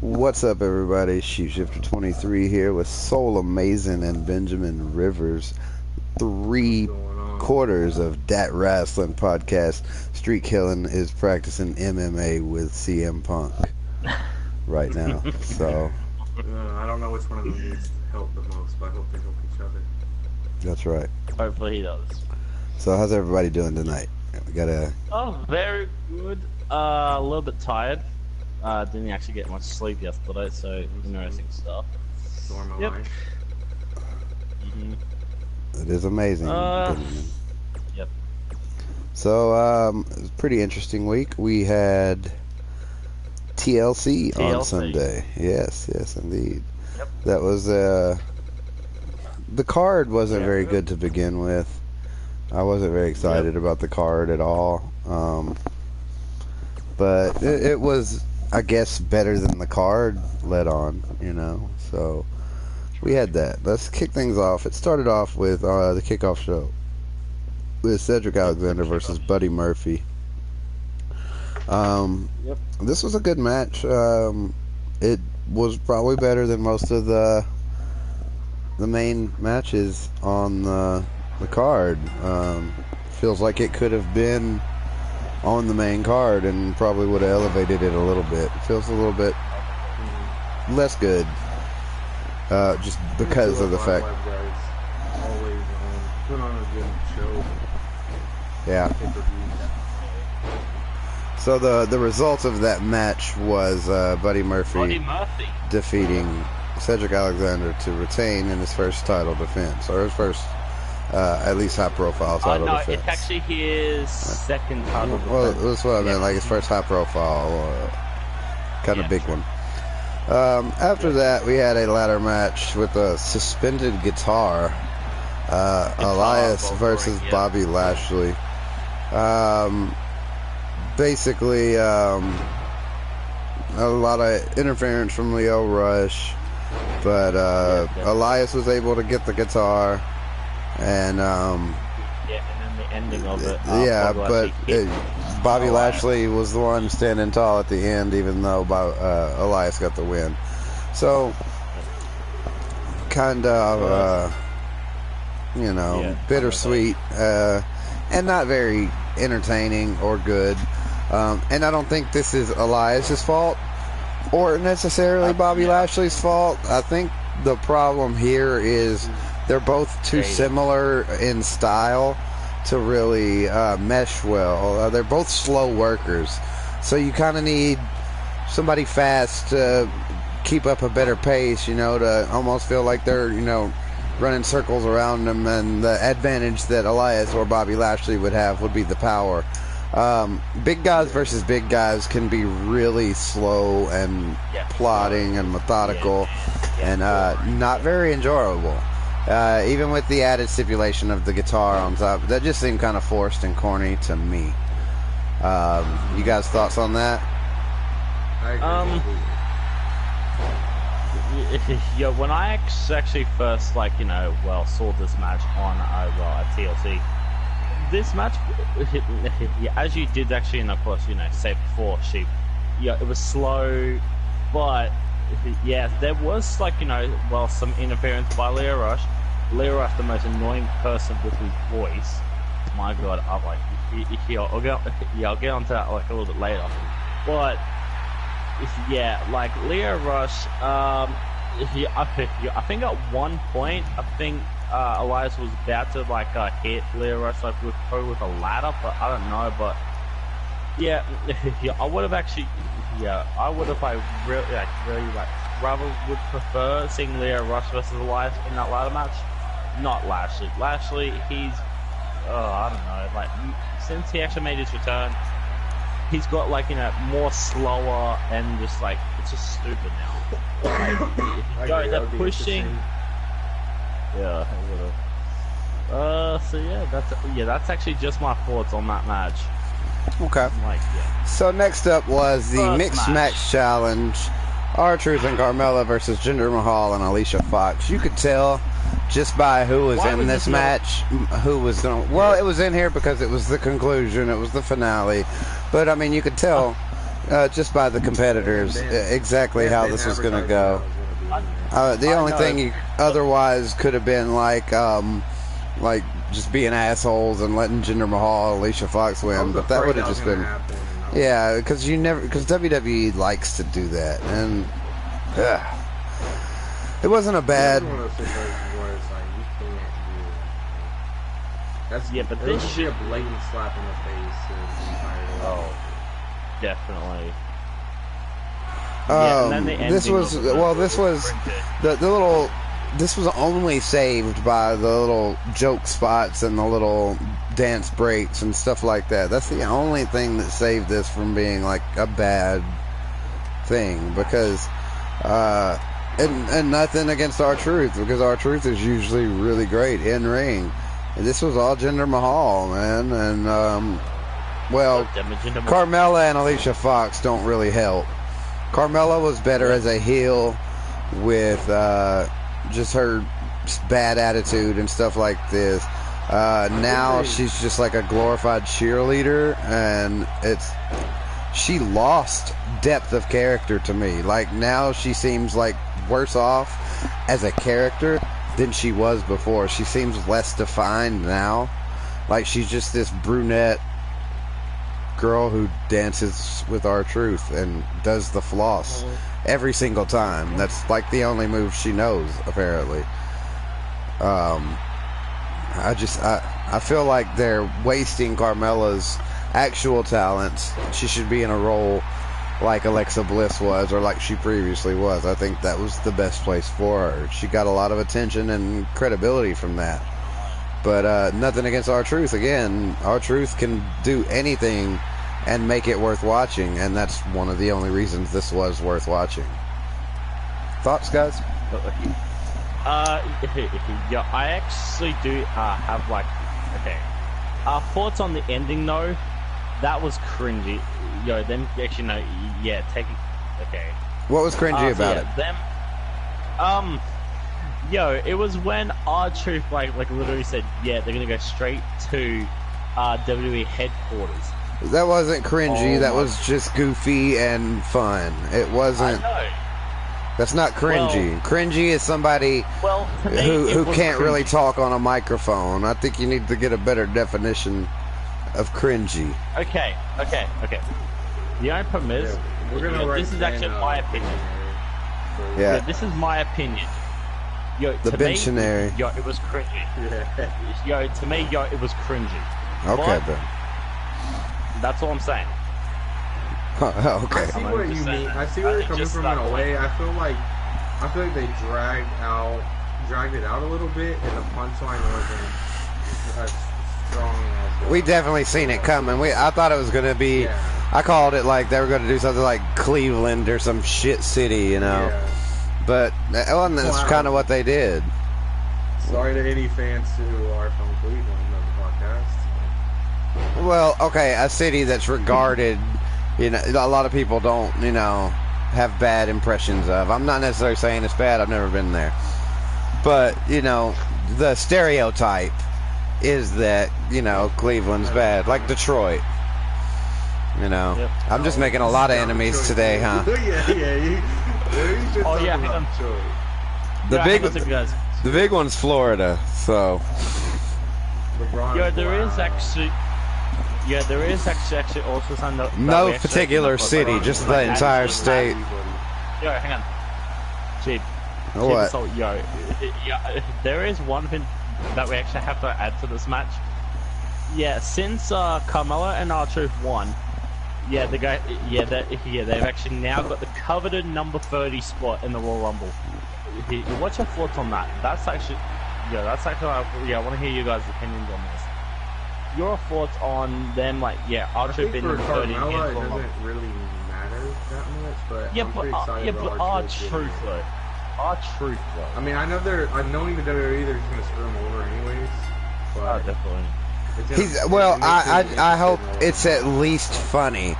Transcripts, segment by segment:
What's up, everybody? Sheepshifter 23 here with Soulamazin and Benjamin Rivers. What's Three going on? quarters of Dat Wrasslin podcast. Streetkilln is practicing MMA with CM Punk right now. So I don't know which one of them needs help the most, but I hope they help each other. that's right. Hopefully he does. So how's everybody doing tonight? We got a Oh, very good. A little bit tired. Didn't actually get much sleep yesterday, so interesting stuff. Normal Yep. life. It is amazing. Yep. So it was a pretty interesting week. We had TLC on TLC. Sunday. Yes, indeed. Yep. That was the card wasn't Yeah. very good to begin with. I wasn't very excited about the card at all. But it was, I guess, better than the card led on, So we had that. Let's kick things off. It started off with the kickoff show with Cedric Alexander versus Buddy Murphy. This was a good match. It was probably better than most of the main matches on the card. Feels like it could have been on the main card and probably would have elevated it a little bit. It feels a little bit less good, just because of the fact. Guys always put on a good show. Yeah. So the result of that match was Buddy Murphy defeating Cedric Alexander to retain in his first title defense, or his first, at least high-profile title No, defense. it's actually his second title defense. Well, that's what I meant, like his first high-profile, kind of big one. After that, we had a ladder match with a suspended guitar, Elias versus Bobby Lashley. Basically, a lot of interference from Leo Rush, but Elias was able to get the guitar, and and then the ending of it. Bobby Lashley was the one standing tall at the end, even though Elias got the win. So, kind of, bittersweet, and not very entertaining or good. And I don't think this is Elias's fault or necessarily Bobby Lashley's fault. I think the problem here is they're both too similar in style to really mesh well. They're both slow workers, so you kind of need somebody fast to keep up a better pace, to almost feel like they're, running circles around them, and the advantage that Elias or Bobby Lashley would have would be the power. Big guys versus big guys can be really slow and plodding and methodical and not very enjoyable. Even with the added stipulation of the guitar on top, that just seemed kind of forced and corny to me. You guys' thoughts on that? Yeah, when I actually first, saw this match on at TLC, this match, as you did actually, and of course, say before, it was slow, but there was some interference by Leo Rush. Leo Rush, the most annoying person with his voice. My God, I'll get onto that a little bit later. But Leo Rush, I think at one point, Elias was about to hit Leo Rush with a ladder, but I don't know. But I would have rather would prefer seeing Leo Rush versus Elias in that ladder match, not Lashley. Lashley, he's I don't know, since he actually made his return, he's got more slower and just it's just stupid now. They're pushing. Yeah, I would've. That's actually just my thoughts on that match. Okay. So next up was the mixed match challenge. R-Truth and Carmella versus Jinder Mahal and Alicia Fox. You could tell just by who was in this match who was going to... Well, it was in here because it was the conclusion. It was the finale. But, I mean, you could tell Just by the competitors, exactly how this was going to go. The only thing otherwise could have been like just being assholes and letting Jinder Mahal, Alicia Fox win, but that would have just been, yeah, because WWE likes to do that, and it wasn't a bad. But this should be a blatant slap in the face. Oh, definitely. This was This was only saved by the little joke spots and the little dance breaks and stuff like that. That's the only thing that saved this from being like a bad thing, because and nothing against R-Truth, because R-Truth is usually really great in ring. And this was all Jinder Mahal, man, and Carmella and Alicia Fox don't really help. Carmella was better as a heel with just her bad attitude and stuff like this. Now she's just like a glorified cheerleader, and she lost depth of character to me. Like, now she seems like worse off as a character than she was before. She seems less defined now. Like, she's just this brunette girl who dances with R-Truth and does the floss every single time. That's like the only move she knows, apparently. I feel like they're wasting Carmella's actual talents. She should be in a role like Alexa Bliss was, or like she previously was. I think that was the best place for her. She got a lot of attention and credibility from that. But nothing against R-Truth. Again, R-Truth can do anything and make it worth watching, and that's one of the only reasons this was worth watching. Thoughts, guys? Yeah, I actually do have like, thoughts on the ending though. That was cringy. Yo, them actually no, yeah, taking. Okay. What was cringy about it? It was when R-Truth like literally said, yeah, they're gonna go straight to WWE headquarters. That wasn't cringy. That was just goofy and fun. It wasn't. I know. That's not cringy. Well, cringy is somebody who can't really talk on a microphone. I think you need to get a better definition of cringy. Okay. The only problem is, this is actually my opinion. Yeah. This is my opinion. The Bentionary. It was cringy. To me, it was cringy. Okay, then. That's all I'm saying. Okay. I see what you mean. I see where you're coming from in a way. I feel like they dragged it out a little bit, and the punchline wasn't as strong as. We definitely seen it coming. I thought it was going to be. Yeah. I called it like they were going to do something like Cleveland or some shit city, you know. Yeah. But that's kind of what they did. Sorry to any fans who are from Cleveland of the podcast. Well, okay, a city that's regarded. You know, a lot of people don't, have bad impressions of. I'm not necessarily saying it's bad. I've never been there. But, the stereotype is that, Cleveland's bad. Like Detroit. Yep. I'm just making a lot of enemies today, huh? The big one's Florida, so. There is actually also something. No particular city, just the entire state. Hang on. Jeep. What? There is one thing that we actually have to add to this match. Yeah, since Carmella and R-Truth won, they've actually now got the coveted number 30 spot in the Royal Rumble. What's your thoughts on that? I want to hear you guys' opinions on this. Your thoughts on them, R-Truth being number 30 again? It doesn't really matter that much, but I'm pretty excited about R-Truth though. R-Truth though. I mean, knowing the WWE, they're just gonna screw him over anyways. But definitely. I hope it's at least funny.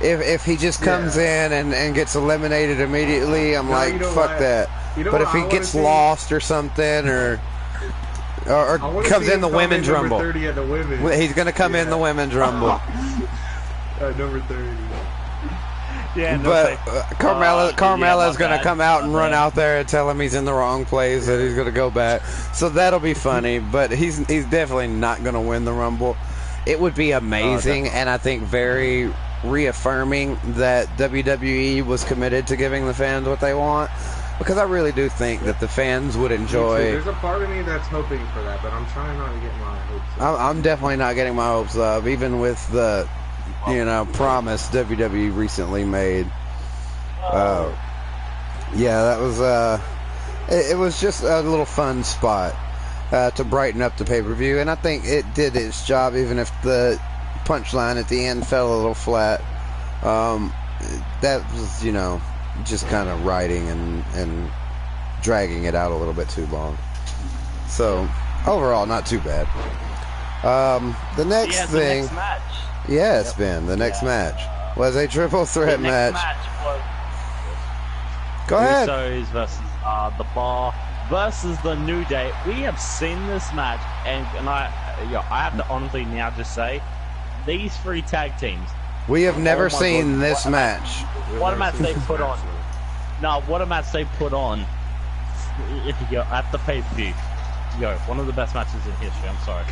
If he just comes in and gets eliminated immediately, I'm fuck that. But if he gets lost or something, or comes in the women's rumble. 30 at the women's. He's going to come in the women's rumble. Number 30. Yeah, but Carmella's going to come out and run out there and tell him he's in the wrong place, that he's going to go back. So that'll be funny, but he's definitely not going to win the Rumble. It would be amazing, and I think very reaffirming that WWE was committed to giving the fans what they want, because I really do think that the fans would enjoy. There's a part of me that's hoping for that, but I'm trying not to get my hopes up. I'm definitely not getting my hopes up, even with the promise WWE recently made. Yeah, that was it was just a little fun spot to brighten up the pay-per-view, and I think it did its job, even if the punchline at the end fell a little flat. That was, just kind of writing and dragging it out a little bit too long. So, overall, not too bad. The next thing... The next match. Yes, Ben, the next match was a triple threat match. Was Go ahead. Usos versus the Bar versus the New Day. We have seen this match, and I have to honestly now just say, these three tag teams. We have never seen this match. What a match they put on. No, what a match they put on at the pay-per-view. One of the best matches in history, I'm sorry.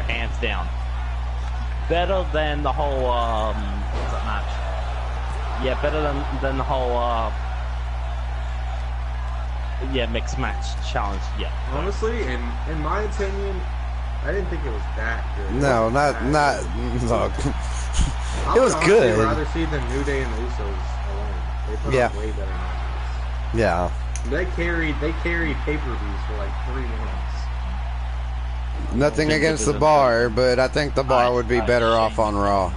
Hands down. Better than the whole, what's that match? Yeah, better than the whole, mixed match challenge, yeah. Honestly, in my opinion, I didn't think it was that good. No, not look. It was good. I'd rather see the New Day and the Usos alone. They put on way better matches. Yeah. They carried pay-per-views for like 3 months. Nothing against the Bar, but I think the Bar would be better off on Raw.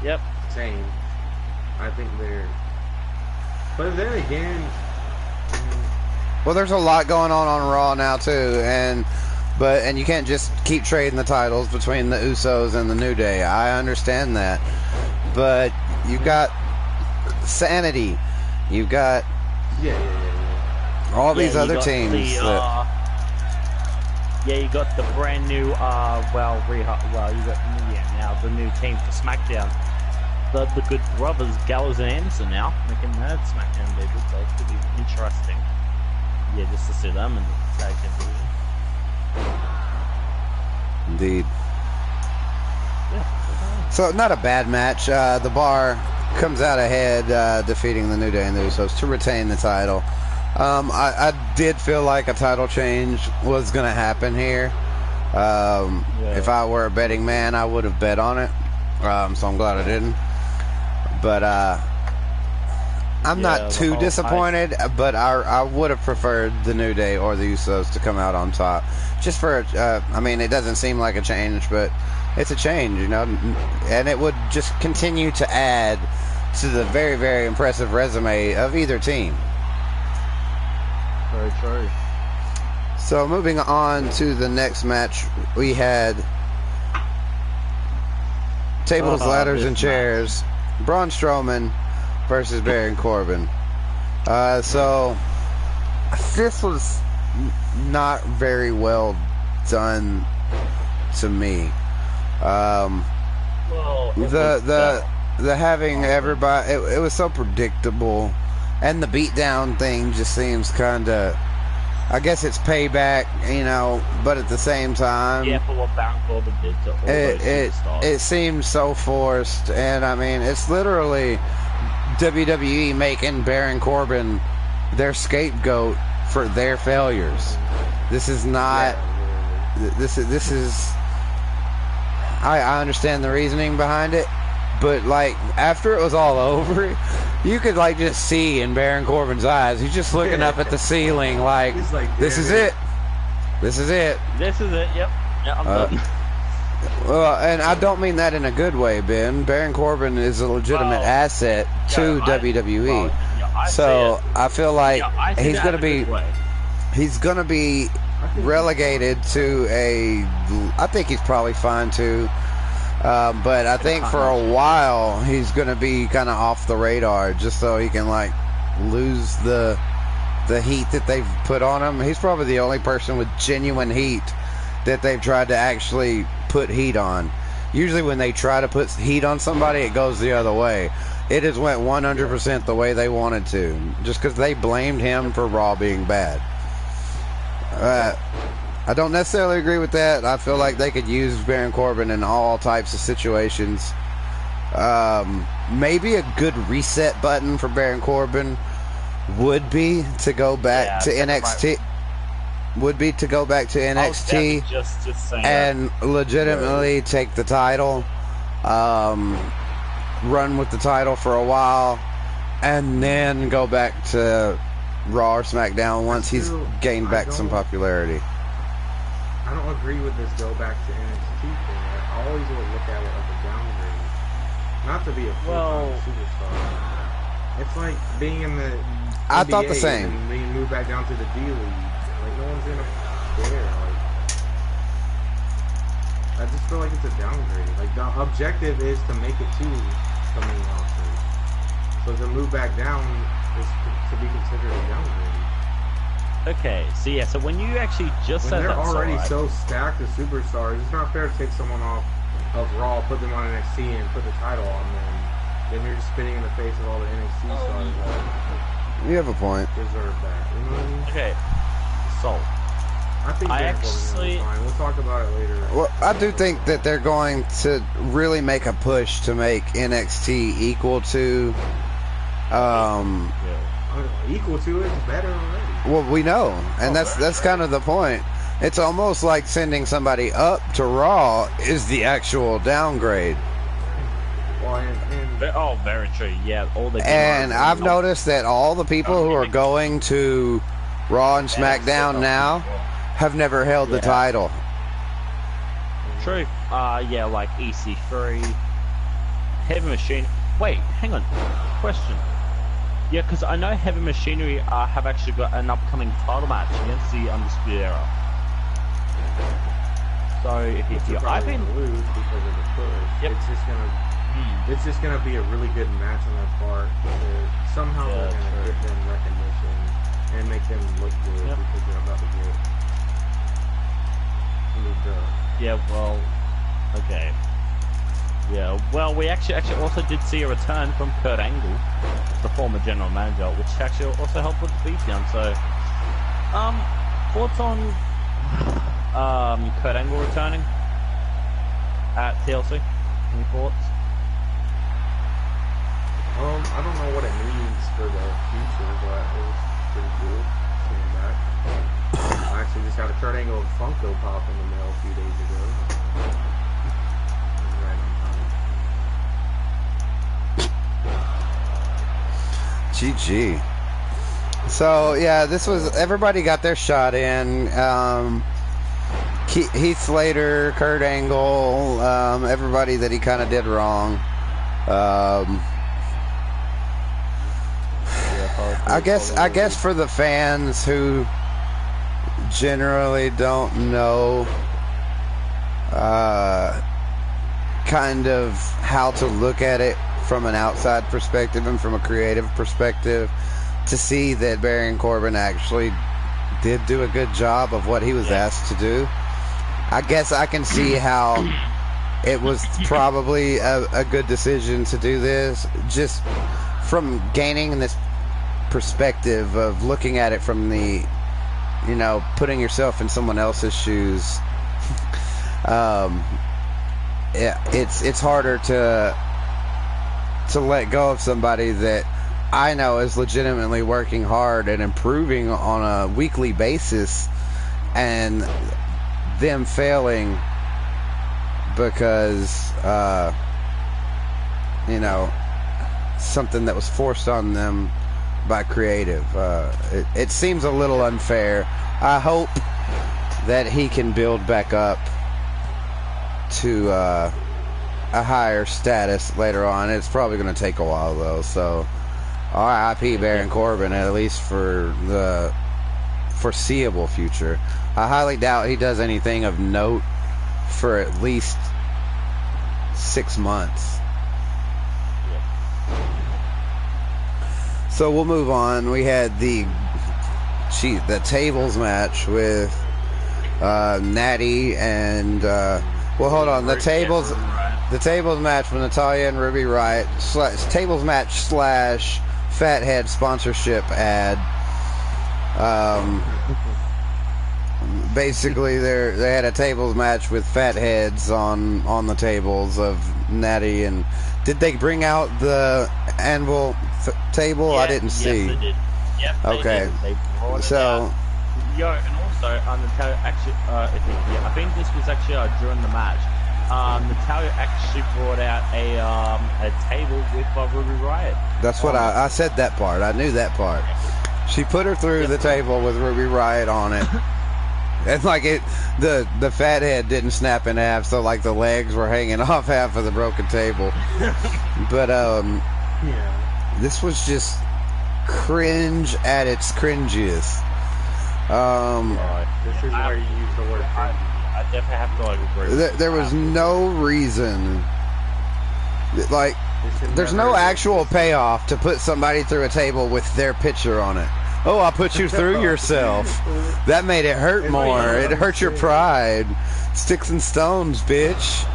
Yep. Same. I think they're... But then again... Well, there's a lot going on Raw now, too, and you can't just keep trading the titles between the Usos and the New Day. I understand that. But you've got Sanity. You've got all these other teams. You got the brand new, now the new team for SmackDown. The Good Brothers, Gallows and Anderson now, making that SmackDown debut, so it could be interesting. Yeah, just to see them in the tag team division. Indeed. Yeah. So, not a bad match. The Bar comes out ahead, defeating the New Day and the Usos to retain the title. I did feel like a title change was going to happen here. If I were a betting man, I would have bet on it. So I'm glad I didn't. But I'm not too disappointed, but I would have preferred the New Day or the Usos to come out on top. Just for, it doesn't seem like a change, but it's a change, and it would just continue to add to the very, very impressive resume of either team. Very true. So moving on to the next match, we had tables, ladders, and chairs. Braun Strowman versus Baron Corbin. So this was not very well done to me. The having everybody, it was so predictable, and the beatdown thing just seems kind of, I guess it's payback, but at the same time, yeah, for what Baron Corbin did to all those superstars. It seems so forced, and it's literally WWE making Baron Corbin their scapegoat for their failures. This is not. This is. I understand the reasoning behind it, but after it was all over, you could just see in Baron Corbin's eyes, he's just looking up at the ceiling this is it. This is it. This is it. Yep. Yeah, I'm done. Well, and I don't mean that in a good way, Ben. Baron Corbin is a legitimate asset to WWE. I feel like he's going to be relegated to I think he's probably fine too. But I think for a while he's going to be kind of off the radar, just so he can lose the heat that they've put on him. He's probably the only person with genuine heat that they've tried to actually put heat on. Usually when they try to put heat on somebody, it goes the other way. it has went 100% the way they wanted to, just because they blamed him for Raw being bad. I don't necessarily agree with that. I feel like they could use Baron Corbin in all types of situations. Maybe a good reset button for Baron Corbin would be to go back to NXT. Would be to go back to NXT and legitimately take the title, run with the title for a while, and then go back to Raw or SmackDown once he's gained back some popularity. I don't agree with this go back to NXT thing. I always will look at it like a downgrade. Not to be a full-time superstar. It's like being in the I NBA thought the same. And being moved back down to the D League. Like, no one's gonna care. Like, I just feel like it's a downgrade. Like, the objective is to make it to the main roster. So to move back down is to be considered a downgrade. Okay, so yeah, so when you actually just said they're that, already so stacked as superstars, it's not fair to take someone off of Raw, put them on NXT, and put the title on them. Then you're just spitting in the face of all the NXT stars that You have a point. deserve that. You know what I mean? Okay, so I think Baron Corbin is fine. We'll talk about it later. Well, I do think that they're going to really make a push to make NXT equal to. Equal to it is better already. Well, we know, and that's kind of the point. It's almost like sending somebody up to Raw is the actual downgrade. Well, very true. Yeah, all the And I've noticed that all the people who are going to Raw and SmackDown now have never held the title. True. Yeah, like EC3, Heavy Machine. Wait, hang on. Question. Yeah, because I know Heavy Machinery have actually got an upcoming title match against the Undisputed Era. So if I've been lose because of the push, it's just gonna be a really good match on their part. Somehow they're gonna give them recognition and make them look good because they're about to get moved up. Yeah, well, okay. Yeah, well, we actually also did see a return from Kurt Angle, the former general manager, which actually also helped with the beatdown. So, thoughts on Kurt Angle returning at TLC? Any thoughts? I don't know what it means for the future, but it was pretty cool seeing that. I actually just had a Kurt Angle Funko Pop in the mail a few days ago. GG. So yeah, this was everybody got their shot in. Heath Slater, Kurt Angle, everybody that he kind of did wrong. I guess for the fans who generally don't know kind of how to look at it from an outside perspective and from a creative perspective, to see that Baron Corbin actually did do a good job of what he was asked to do. I guess I can see how it was probably a good decision to do this, just from gaining this perspective of looking at it from the, putting yourself in someone else's shoes. It's harder to let go of somebody that I know is legitimately working hard and improving on a weekly basis, and them failing because something that was forced on them by creative. It seems a little unfair. I hope that he can build back up to a higher status later on. It's probably going to take a while though, so R.I.P. Baron Corbin, at least for the foreseeable future. I highly doubt he does anything of note for at least 6 months. So we'll move on. We had the tables match with Natty and well, hold on. The tables the tables match with Natalya and Ruby Riott, tables match slash Fathead sponsorship ad. Basically, they had a tables match with fatheads on the tables of Natty, and did they bring out the anvil table? Yeah, I didn't see. Yes, they did. Yep, Okay. They brought So. it out. Yeah, and also Natalia actually, I think this was actually during the match. Natalia actually brought out a table with Ruby Riott. That's what I said that part. I knew that part. She put her through the table with Ruby Riott on it. And like the fathead didn't snap in half, so like the legs were hanging off half of the broken table. But Yeah. this was just cringe at its cringiest. This is where you use the word cringy. I definitely have to like agree. There was no reason. Like, there's no actual payoff to put somebody through a table with their picture on it. Oh, I'll put you through yourself. That made it hurt more. It hurt your pride. Sticks and stones, bitch.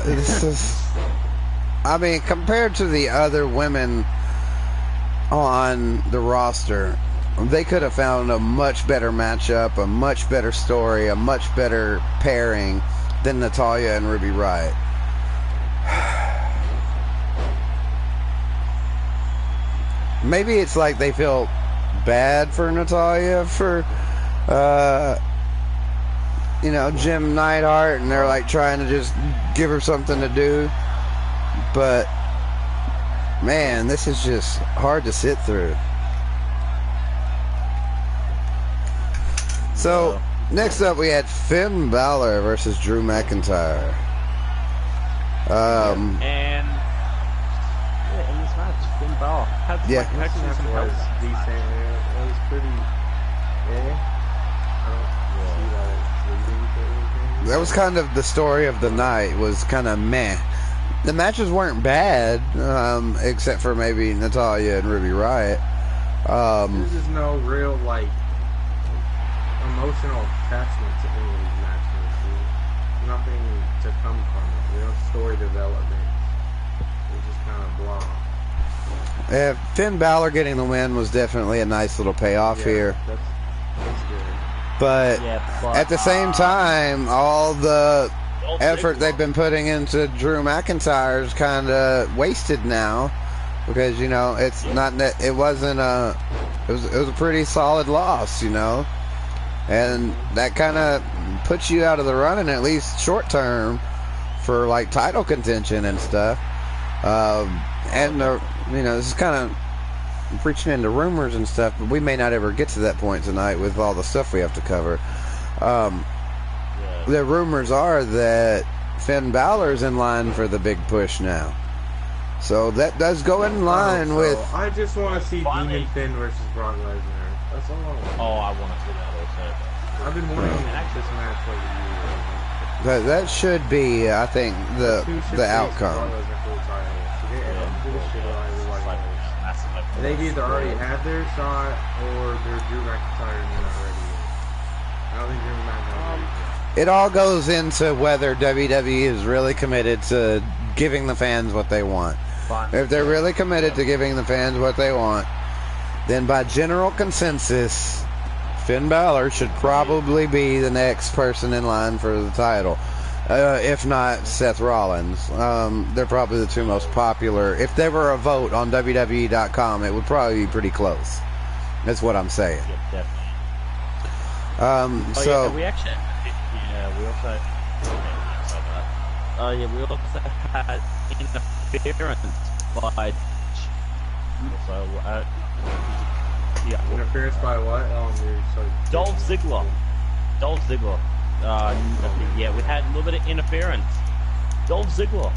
This is, I mean, compared to the other women on the roster, they could have found a much better matchup, a much better story, a much better pairing than Natalya and Ruby Riott. Maybe it's like they feel bad for Natalya for, you know, Jim Neidhart, and they're like trying to just give her something to do. But, man, this is just hard to sit through. So, next up we had Finn Balor versus Drew McIntyre. And in this match, Finn Balor had Yeah. like, actually some help. was decent. It was pretty. I don't see that it's leading to anything. That was kind of the story of the night, was kind of meh. The matches weren't bad, except for maybe Natalya and Ruby Riott. There's just no real, like, emotional attachment to any of these matches. There's nothing to come from it. Real story development. It's just kind of blah. Finn Balor getting the win was definitely a nice little payoff here. That's good. But at the same time, all the effort they've been putting into Drew McIntyre is kind of wasted now, because, you know, it's not, it wasn't a, it was a pretty solid loss, you know, and that kind of puts you out of the running, at least short term, for like title contention and stuff. And you know, this is kind of preaching into rumors and stuff, but we may not ever get to that point tonight with all the stuff we have to cover. The rumors are that Finn Balor's in line for the big push now, so that does go in line with. I just want to see Demon Finn versus Brock Lesnar. That's all I want. Oh, I want to see that also. I've been wanting this match for a year. That should be, I think, the outcome. They've either already had their shot or they're Drew McIntyre and they're not ready yet. I don't think Drew McIntyre is ready yet. It all goes into whether WWE is really committed to giving the fans what they want. If they're really committed to giving the fans what they want, then by general consensus, Finn Balor should probably be the next person in line for the title. If not Seth Rollins. They're probably the two most popular. If there were a vote on WWE.com, it would probably be pretty close. That's what I'm saying. Yep, definitely. So we actually, we also had interference by. Interference by what? Dolph Ziggler. We had a little bit of interference. Dolph Ziggler.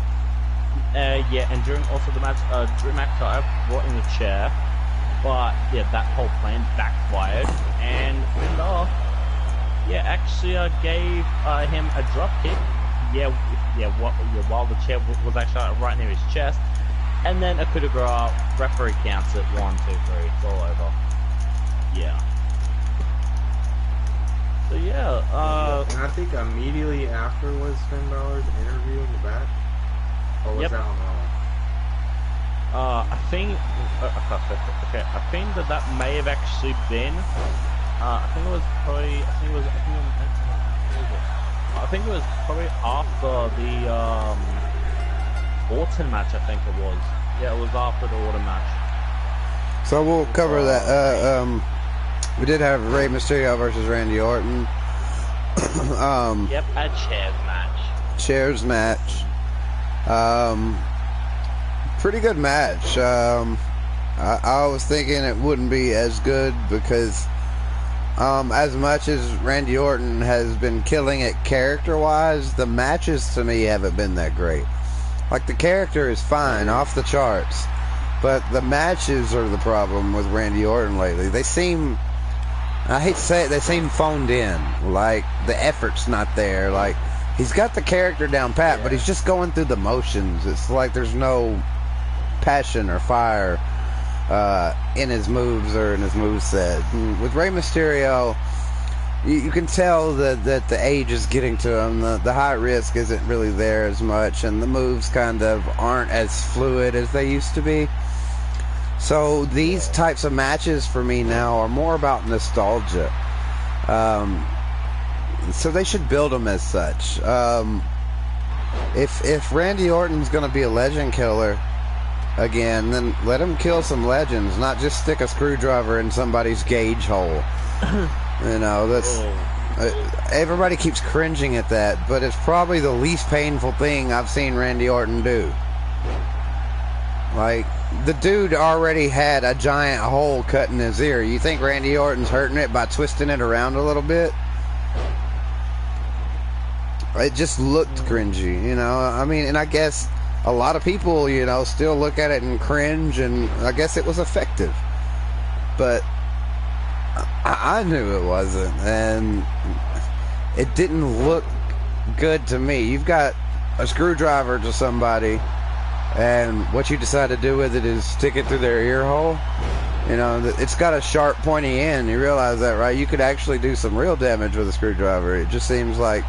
And during also the match, Drew McIntyre brought in the chair, but that whole plan backfired, and Finn Balor, actually gave him a drop kick. While the chair was actually right near his chest, and then a coup de grace. Referee counts it 1, 2, 3. It's all over. So and I think immediately after was Finn Balor's interview in the back. Or was that on Raw? I think. Okay, I think that may have actually been. I think it was probably. I think it was probably after the Orton match. I think it was. Yeah, it was after the Orton match. So we'll cover that. We did have Rey Mysterio versus Randy Orton. Yep, a chairs match. Chairs match. Pretty good match. I was thinking it wouldn't be as good because as much as Randy Orton has been killing it character-wise, the matches to me haven't been that great. Like, the character is fine, off the charts, but the matches are the problem with Randy Orton lately. They seem, I hate to say it, they seem phoned in. Like, the effort's not there. Like, he's got the character down pat, but he's just going through the motions. It's like there's no passion or fire in his moves or in his moveset. With Rey Mysterio, you can tell that the age is getting to him. The high risk isn't really there as much, and the moves kind of aren't as fluid as they used to be. So these types of matches for me now are more about nostalgia. So they should build them as such. If Randy Orton's going to be a legend killer again, then let him kill some legends, not just stick a screwdriver in somebody's gauge hole. You know, that's everybody keeps cringing at that, but it's probably the least painful thing I've seen Randy Orton do. Like, the dude already had a giant hole cut in his ear. You think Randy Orton's hurting it by twisting it around a little bit? It just looked cringy, you know. I mean, and I guess a lot of people, you know, still look at it and cringe, and I guess it was effective. But I knew it wasn't, and it didn't look good to me. You've got a screwdriver to somebody, and what you decide to do with it is stick it through their ear hole. You know, it's got a sharp, pointy end. You realize that, right? You could actually do some real damage with a screwdriver. It just seems like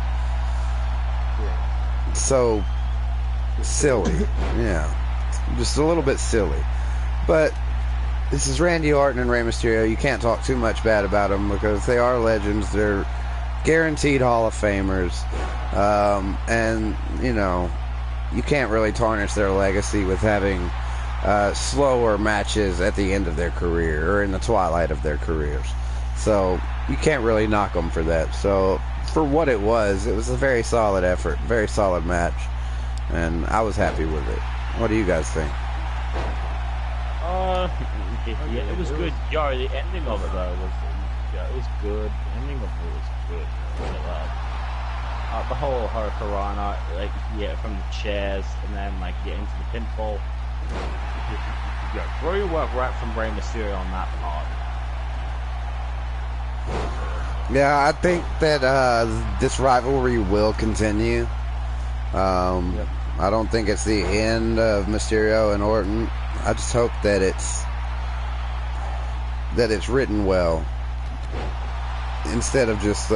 so silly. Yeah, just a little bit silly. But this is Randy Orton and Rey Mysterio. You can't talk too much bad about them because they are legends. They're guaranteed Hall of Famers. And, you know, you can't really tarnish their legacy with having slower matches at the end of their career or in the twilight of their careers. So you can't really knock them for that. So for what it was a very solid effort, very solid match. And I was happy with it. What do you guys think? Yeah, it was good. Yo, the ending of it though was, it was good. The ending of it was good. The whole Hurricanrana, like, from the chairs and then into the pinfall. Brilliant work right from Rey Mysterio on that part. Yeah, I think that this rivalry will continue. I don't think it's the end of Mysterio and Orton. I just hope that it's written well instead of just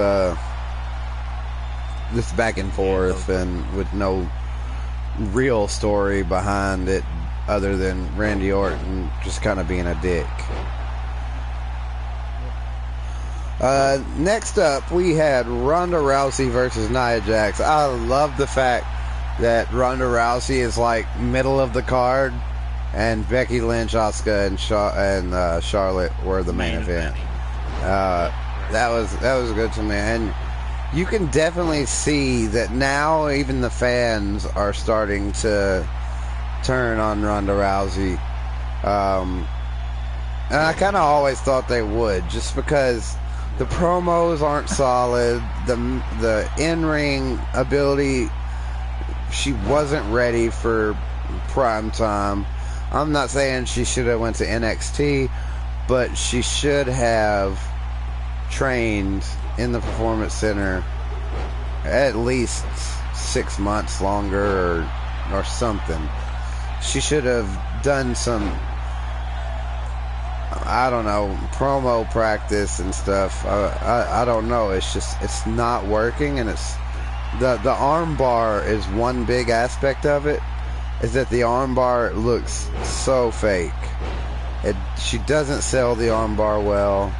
this back and forth and with no real story behind it other than Randy Orton just kind of being a dick. Next up, we had Ronda Rousey versus Nia Jax. I love the fact that Ronda Rousey is like middle of the card, and Becky Lynch, Asuka, and Charlotte were the main event. That was good to me, and you can definitely see that now even the fans are starting to turn on Ronda Rousey. And I kind of always thought they would, just because the promos aren't solid, the in-ring ability, she wasn't ready for prime time. I'm not saying she should have went to NXT, but she should have trained in the Performance Center at least 6 months longer or something. She should have done some, I don't know, promo practice and stuff. I don't know. It's not working, and it's the arm bar is one big aspect of it, is that the armbar looks so fake. She doesn't sell the armbar well.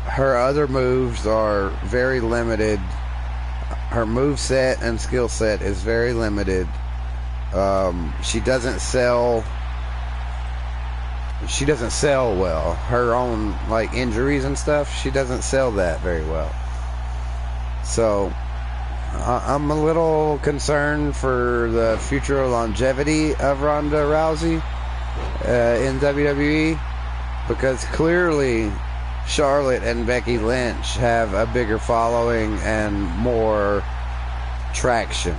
Her other moves are very limited. Her move set and skill set is very limited. She doesn't sell well. Her own like injuries and stuff, she doesn't sell that very well. So I'm a little concerned for the future longevity of Ronda Rousey in WWE, because clearly Charlotte and Becky Lynch have a bigger following and more traction.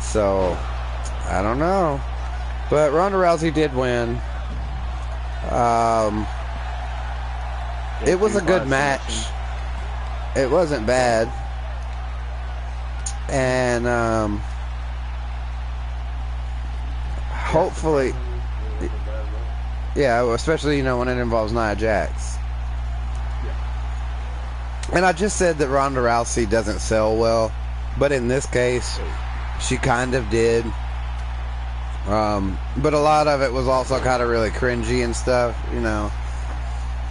So I don't know, but Ronda Rousey did win. It was a good match. It wasn't bad. And hopefully, yeah, especially when it involves Nia Jax. And I just said that Ronda Rousey doesn't sell well, but in this case, she kind of did. But a lot of it was also kind of really cringy and stuff.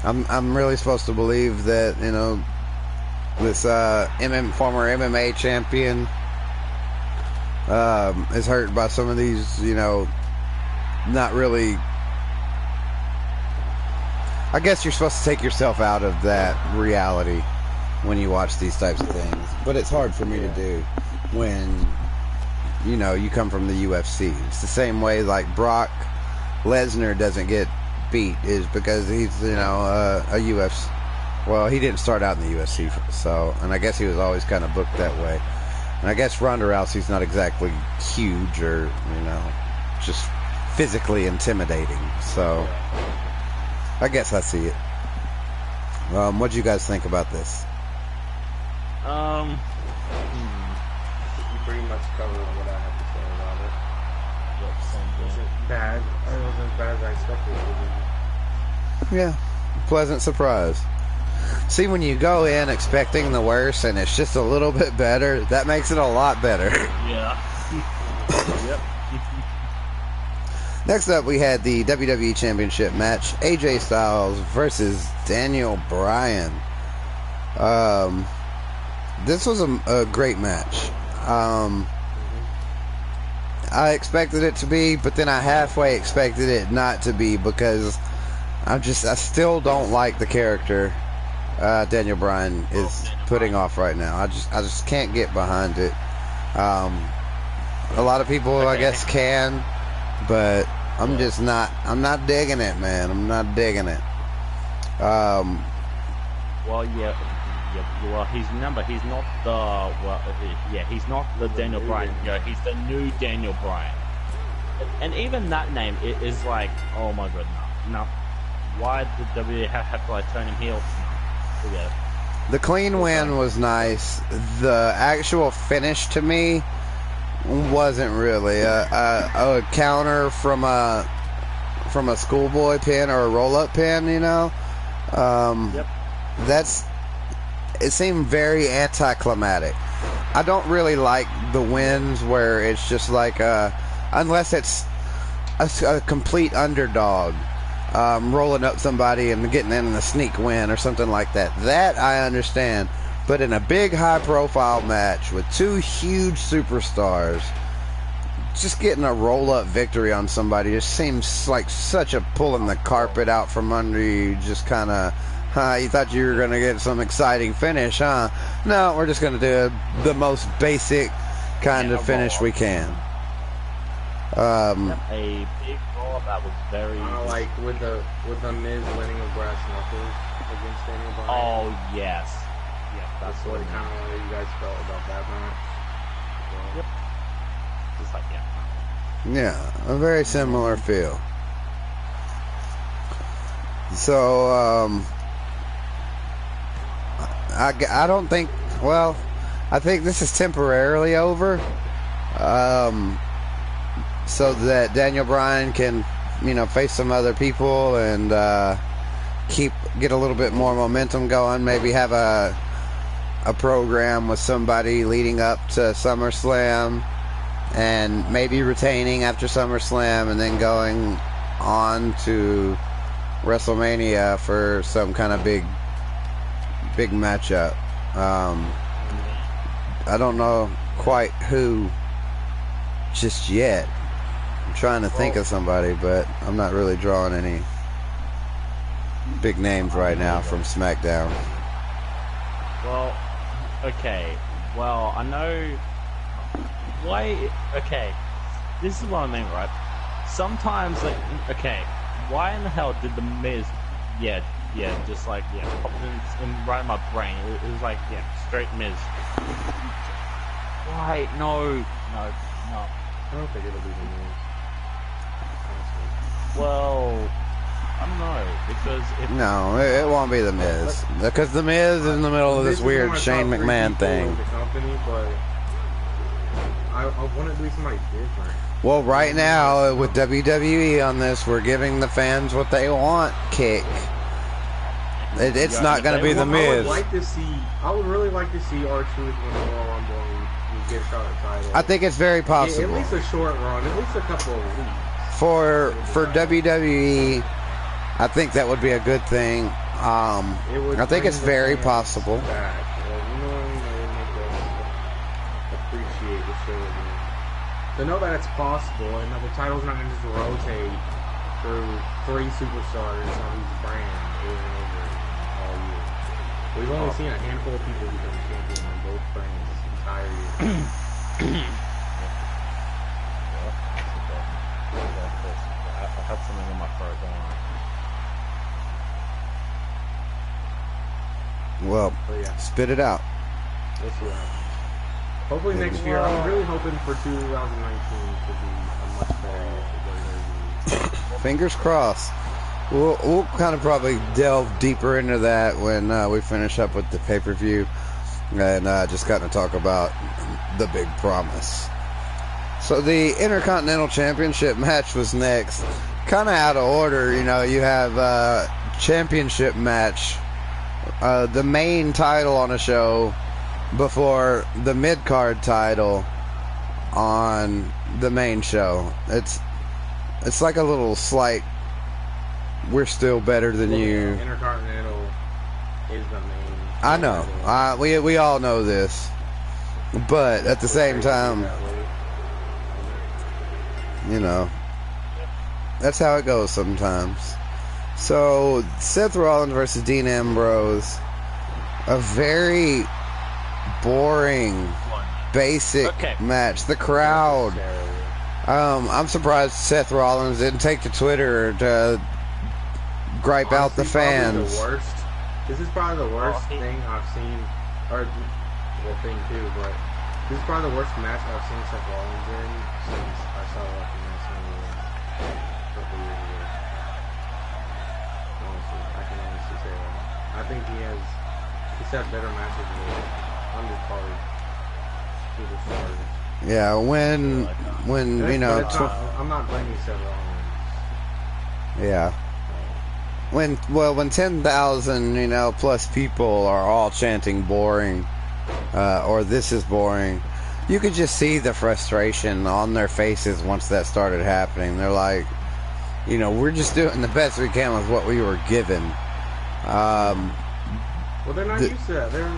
I'm really supposed to believe that this former MMA champion is hurt by some of these, not really. I guess you're supposed to take yourself out of that reality when you watch these types of things, but it's hard for me to do when you come from the UFC. It's the same way like Brock Lesnar doesn't get beat, is because he's a UFC. Well, he didn't start out in the UFC, and I guess he was always kind of booked that way. And I guess Ronda Rousey's not exactly huge or just physically intimidating. So I guess I see it. What do you guys think about this? You pretty much covered what I have to say about it. It wasn't bad. It wasn't as bad as I expected it to be. Yeah, pleasant surprise. See, when you go in expecting the worst and it's just a little bit better, that makes it a lot better. Yeah. Yep. Next up, we had the WWE Championship match: AJ Styles versus Daniel Bryan. This was a great match. I expected it to be, but then I halfway expected it not to be, because I still don't like the character Daniel Bryan is putting off right now. I just can't get behind it. A lot of people, I guess, can, but I'm just not. I'm not digging it, man. I'm not digging it. Well, yeah. Well, he's not the he's not the Daniel Bryan. Yeah, he's the new Daniel Bryan. And even that name is like, oh my god, no. Why did WWE have to turn him heel? No. Yeah. The clean win was nice. The actual finish to me wasn't really a counter from a schoolboy pin or a roll-up pin. Yep. It seemed very anticlimactic. I don't really like the wins where it's just like unless it's a complete underdog rolling up somebody and getting in a sneak win or something like that. That I understand. But in a big high-profile match with two huge superstars, just getting a roll-up victory on somebody just seems like such a pulling the carpet out from under you. Just kind of, you thought you were going to get some exciting finish, huh? No, we're just going to do the most basic kind of finish we can. A big roll that was very like with the Miz winning with brass knuckles against Daniel Bryan. Oh yes, yeah, that's what kind of you guys felt about that match. Yep. Just like yeah, a very similar feel. So I don't think. Well, I think this is temporarily over. So that Daniel Bryan can, face some other people and get a little bit more momentum going. Maybe have a a program with somebody leading up to SummerSlam and maybe retaining after SummerSlam and then going on to WrestleMania for some kind of big matchup. I don't know quite who just yet. I'm trying to think of somebody, but I'm not really drawing any big names right now from SmackDown. Well, okay. Well, I know why. Okay, this is what I mean, right? Sometimes, like, okay, why in the hell did the Miz? Just like popped in right in my brain. It was like straight Miz. Why? No. I don't think it'll be the Miz. Well, I don't know, because if... No, it won't be the Miz. Because the Miz is in the middle of this weird Shane McMahon thing. The company, but I want it to be somebody different. Well, right now, with WWE on this, we're giving the fans what they want, Kick. It's not going to be the Miz. I would really like to see R-Truth win the Royal Rumble and get a shot at the title. I think it's very possible. At least a short run, at least a couple of weeks. For WWE, I think that would be a good thing. I think it's very possible. Appreciate the show again. To know that it's possible and that the title's not going to just rotate through 3 superstars on each brand over and over all year. We've only seen a handful of people become champion on both brands this entire year. I have something in my throat going on. Well, spit it out. We'll see what happens. Hopefully next year, I'm really hoping for 2019 to be a much better year for WWE. Fingers crossed. We'll kind of probably delve deeper into that when we finish up with the pay-per-view and just kind of talk about the big promise. So the Intercontinental Championship match was next. Kind of out of order, you know. You have championship match, the main title on a show before the mid-card title on the main show. It's like a little slight, we're still better than you. Intercontinental is the main. I know. We all know this. But at the same time, you know, that's how it goes sometimes. So Seth Rollins versus Dean Ambrose, a very boring, basic match. The crowd. I'm surprised Seth Rollins didn't take to Twitter to gripe out the fans. This is probably the worst thing I've seen, thing too, but this is probably the worst match I've seen Seth Rollins in since I started watching wrestling a couple years ago. Honestly, I can honestly say that. I think he's had better matches with undercard superstars. Yeah, when you know, I'm not blaming Seth Rollins. Yeah. When 10,000 plus people are all chanting boring, or this is boring, you could just see the frustration on their faces once that started happening. They're like, we're just doing the best we can with what we were given. Well, they're not used to that. They're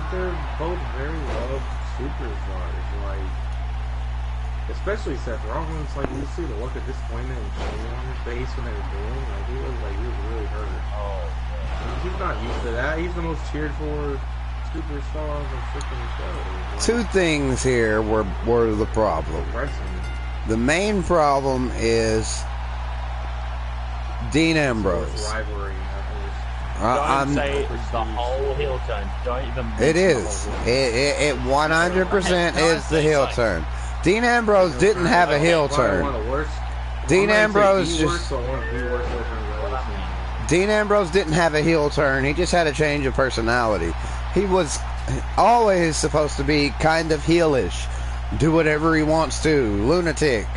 both very loved superstars. Like, especially Seth Rollins. Like, you see the look of disappointment and shame on his face when they were doing. Like, he was really hurt. He's not used to that. He's the most cheered for superstar of the freaking show. Like, 2 things here were the problem. The main problem is Dean Ambrose. Rivalry. Don't say it's the whole heel turn. Don't even. It is. It 100% is the heel turn. Dean Ambrose didn't have a heel turn. Dean Ambrose didn't have a heel turn. He just had a change of personality. He was always supposed to be kind of heelish, do whatever he wants to, lunatic.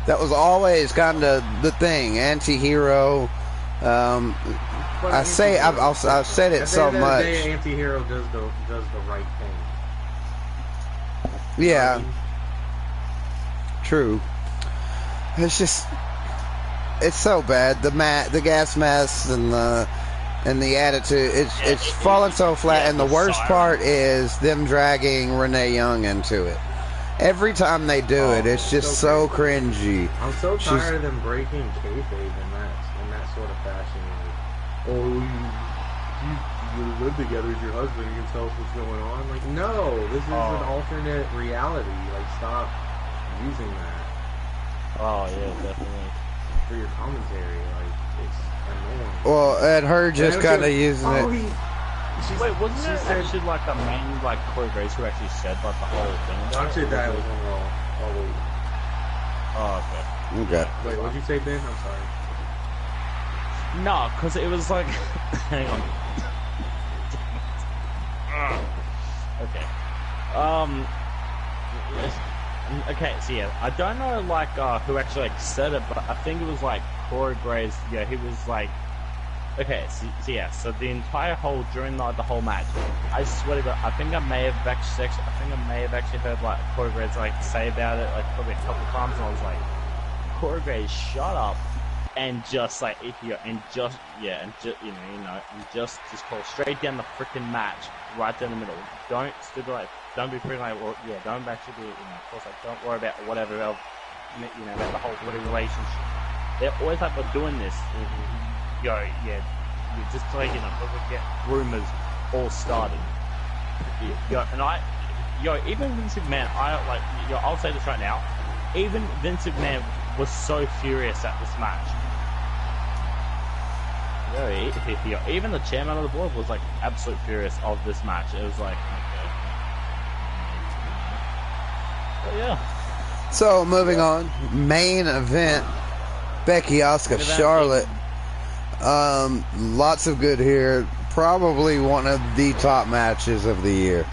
That was always kind of the thing. Anti-hero. I've said it so much. Anti-hero does the right thing. Yeah. True. It's just, it's so bad. The gas mask and the attitude. It's falling so flat. And the worst part is them dragging Renee Young into it. Every time they do it, it's just so cringy. I'm so tired of them breaking kayfabe in that sort of fashion. Like, oh, you live together as your husband. You can tell us what's going on. Like, no, this is an alternate reality. Like, stop using that. Oh yeah, definitely. For your commentary, like, it's annoying. Well, and her just kind of using it. Wait, wasn't there actually like a main like Corey Grace who actually said like the whole thing? Actually, that was on Raw. Oh, okay. Okay. Wait, what'd you say, Ben? I'm sorry. No, because it was like, hang on. Okay. Okay, so yeah, I don't know like who actually like said it, but I think it was like Corey Graves. Yeah, he was like, okay, so yeah, so the entire whole during the whole match, I swear to God, I think I may have actually heard like Corey Graves like say about it like probably a couple times, and I was like, Corey Graves, shut up, and just like and just go straight down the freaking match, right down the middle. Don't be freaking like, well, yeah, don't actually be, of course, like, don't worry about whatever else, about the whole relationship. They're always like, we're doing this. Just to like, get rumors all started. Even Vince McMahon, I'll say this right now, even Vince McMahon was so furious at this match. Even the chairman of the board was like absolute furious of this match. It was like, okay. But yeah. So moving on, main event: Becky, Asuka, Charlotte. Lots of good here. Probably one of the top matches of the year.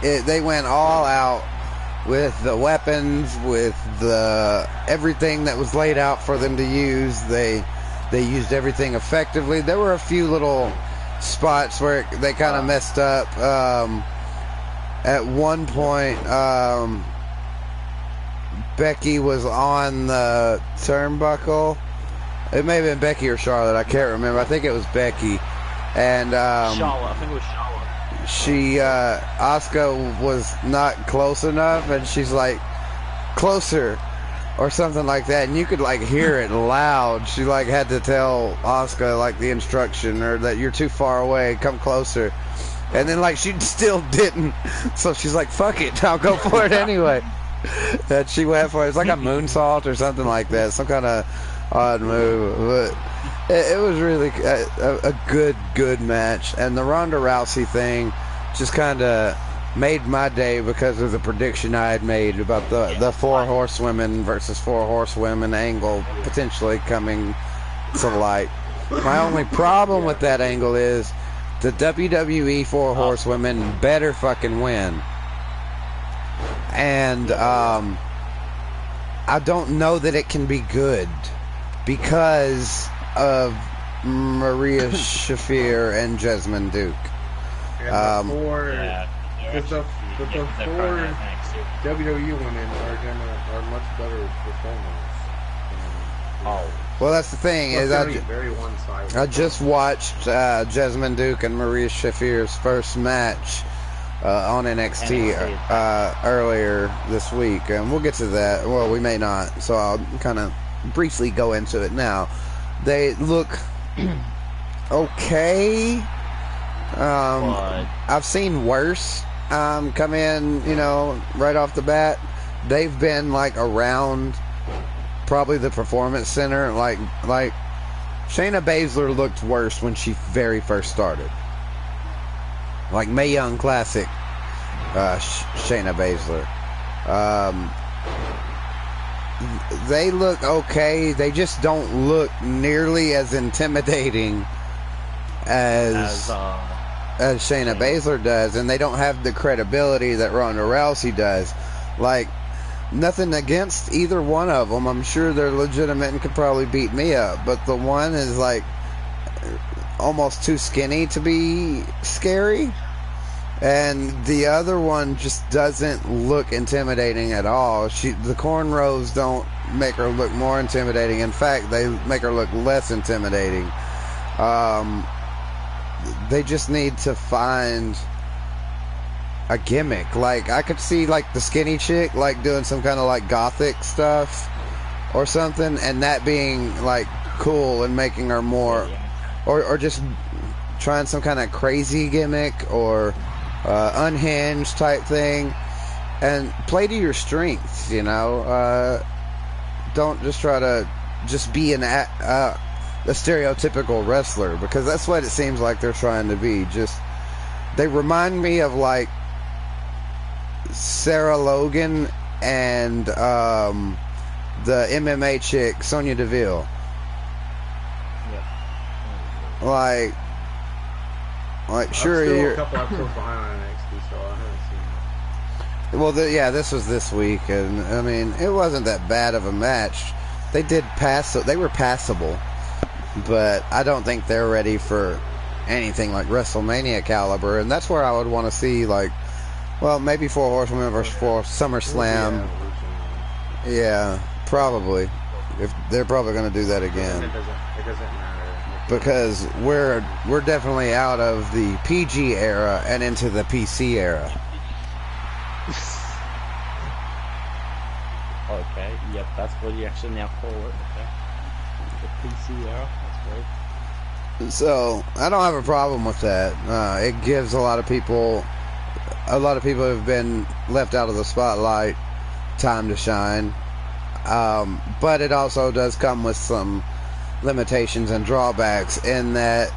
They went all out with the weapons, with the everything that was laid out for them to use. They used everything effectively. There were a few little spots where they kind of messed up. At one point, Becky was on the turnbuckle. It may have been Becky or Charlotte. I can't remember. I think it was Becky. And Charlotte. I think it was Charlotte. Asuka was not close enough, and she's like, closer, or something like that, and you could like hear it loud. She like had to tell Asuka like the instruction, or that you're too far away, come closer. And then like she still didn't, so she's like, fuck it, I'll go for it anyway. That she went for it. It's like a moonsault or something like that, some kind of odd move, but it was really a good match. And the Ronda Rousey thing just kind of made my day because of the prediction I had made about the 4 horsewomen versus 4 horsewomen angle potentially coming to light. My only problem with that angle is the WWE 4 horsewomen better fucking win. And I don't know that it can be good because of Maria Shafir and Jessamine Duke. The 4 WWE women are much better performers. Well, that's the thing is very one-sided. I just watched Jessamine Duke and Maria Shafir's first match on NXT earlier this week, and we'll get to that. Well, we may not, so I'll kind of briefly go into it now. They look okay. I've seen worse come in, right off the bat. They've been like around probably the Performance Center. Like Shayna Baszler looked worse when she very first started. Like Mae Young Classic Shayna Baszler. They look okay. They just don't look nearly as intimidating as Shayna Baszler does, and they don't have the credibility that Ronda Rousey does. Like, nothing against either one of them. I'm sure they're legitimate and could probably beat me up, but the one is like almost too skinny to be scary. And the other one just doesn't look intimidating at all. The cornrows don't make her look more intimidating. In fact, they make her look less intimidating. They just need to find a gimmick. Like, I could see, like, the skinny chick, like, doing some kind of, like, gothic stuff or something, and that being, like, cool and making her more... Or just trying some kind of crazy gimmick or unhinged type thing, and play to your strengths, you know. Don't just try to just be a stereotypical wrestler, because that's what it seems like they're trying to be. Just, they remind me of, like, Sarah Logan and the MMA chick Sonya Deville. Like sure, you're a couple episodes behind on NXT, so I haven't seen that. Well, yeah, this was this week, and I mean, it wasn't that bad of a match. They were passable, but I don't think they're ready for anything like WrestleMania caliber, and that's where I would want to see, like, well, maybe 4 Horsewomen versus 4 SummerSlam. Yeah, probably. If they're probably going to do that again. It doesn't matter. Because we're definitely out of the PG era and into the PC era. Okay, yep, that's what you actually now call it. Okay. The PC era, that's great. So I don't have a problem with that. It gives a lot of people who've been left out of the spotlight time to shine. But it also does come with some limitations and drawbacks in that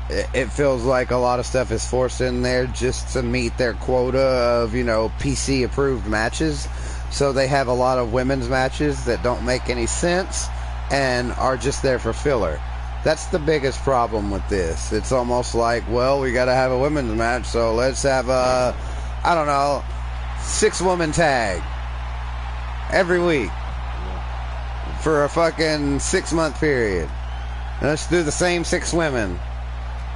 it feels like a lot of stuff is forced in there just to meet their quota of, you know, PC approved matches. So they have a lot of women's matches that don't make any sense and are just there for filler. That's the biggest problem with this. It's almost like, well, we got to have a women's match, so let's have a, I don't know, 6-woman tag every week for a fucking 6-month period. And let's do the same 6 women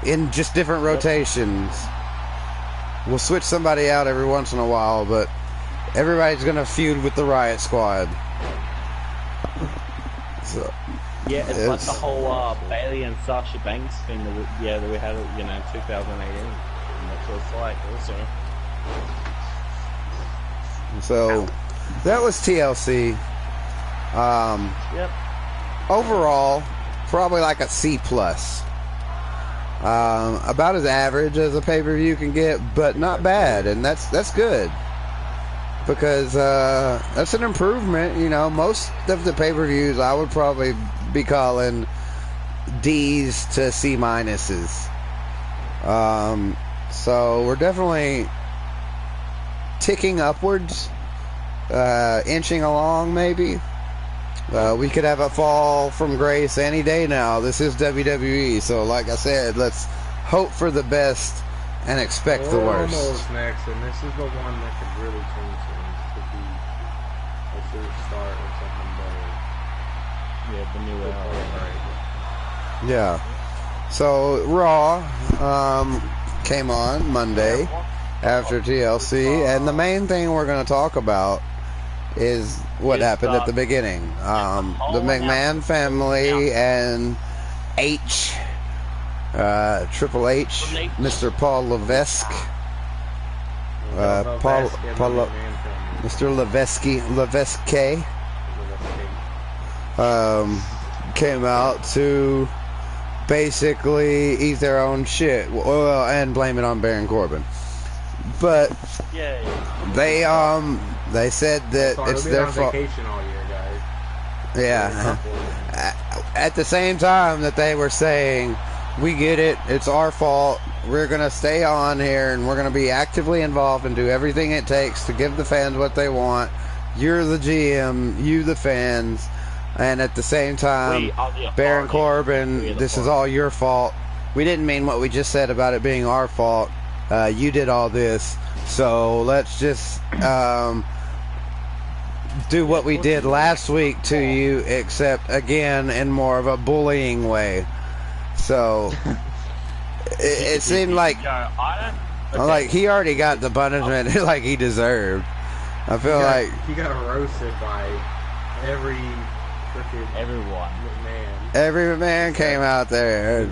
in just different rotations. We'll switch somebody out every once in a while, but everybody's gonna feud with the Riot Squad. So, yeah, it's like the whole Bailey and Sasha Banks thing that we had, you know, in 2018. And that's what it's like, also. So that was TLC. Yep. Overall, probably like a C+. About as average as a pay-per-view can get, but not bad, and that's good, because that's an improvement. You know, most of the pay-per-views I would probably be calling D's to C minuses. So we're definitely ticking upwards, inching along maybe. We could have a fall from grace any day now. This is WWE, so like I said, let's hope for the best and expect the worst. Almost next, and this is the one that could really change things. Could be a good start or something better. Yeah, the new era. Yeah. So Raw came on Monday after TLC, and the main thing we're going to talk about is what happened at the beginning. The McMahon family and Triple H, Mr. Paul Levesque, Mr. Levesque, came out to basically eat their own shit, well, and blame it on Baron Corbin. But they said that it's their fault. All year, guys. Yeah. At the same time that they were saying, we get it, it's our fault, we're going to stay on here and we're going to be actively involved and do everything it takes to give the fans what they want. You're the GM, you the fans. And at the same time, Baron Corbin, this is all your fault. We didn't mean what we just said about it being our fault. You did all this. So let's just do what we did last week to you, except again in more of a bullying way. So it seemed like I'm like, he already got the punishment like he deserved. I feel like he got roasted by every freaking everyone. Man. Every man came out there. And,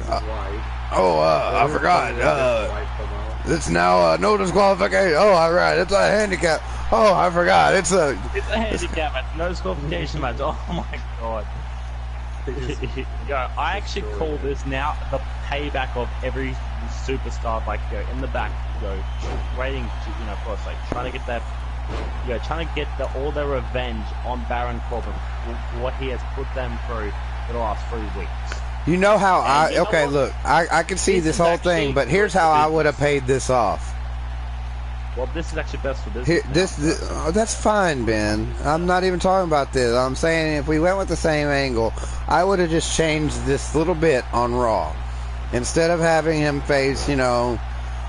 I forgot. It's now no disqualification. Oh, all right, it's a handicap. Oh, I forgot. It's a handicap match. No disqualification match. Oh my god. I actually call this now the payback of every superstar, like in the back, waiting to, of course, like trying to get that, trying to get all their revenge on Baron Corbin for what he has put them through for the last 3 weeks. You know how look, I can see this whole thing, but here's how I would have paid this off. Well, this is actually best for business. That's fine, Ben. I'm not even talking about this. I'm saying if we went with the same angle, I would have just changed this little bit on Raw. Instead of having him face,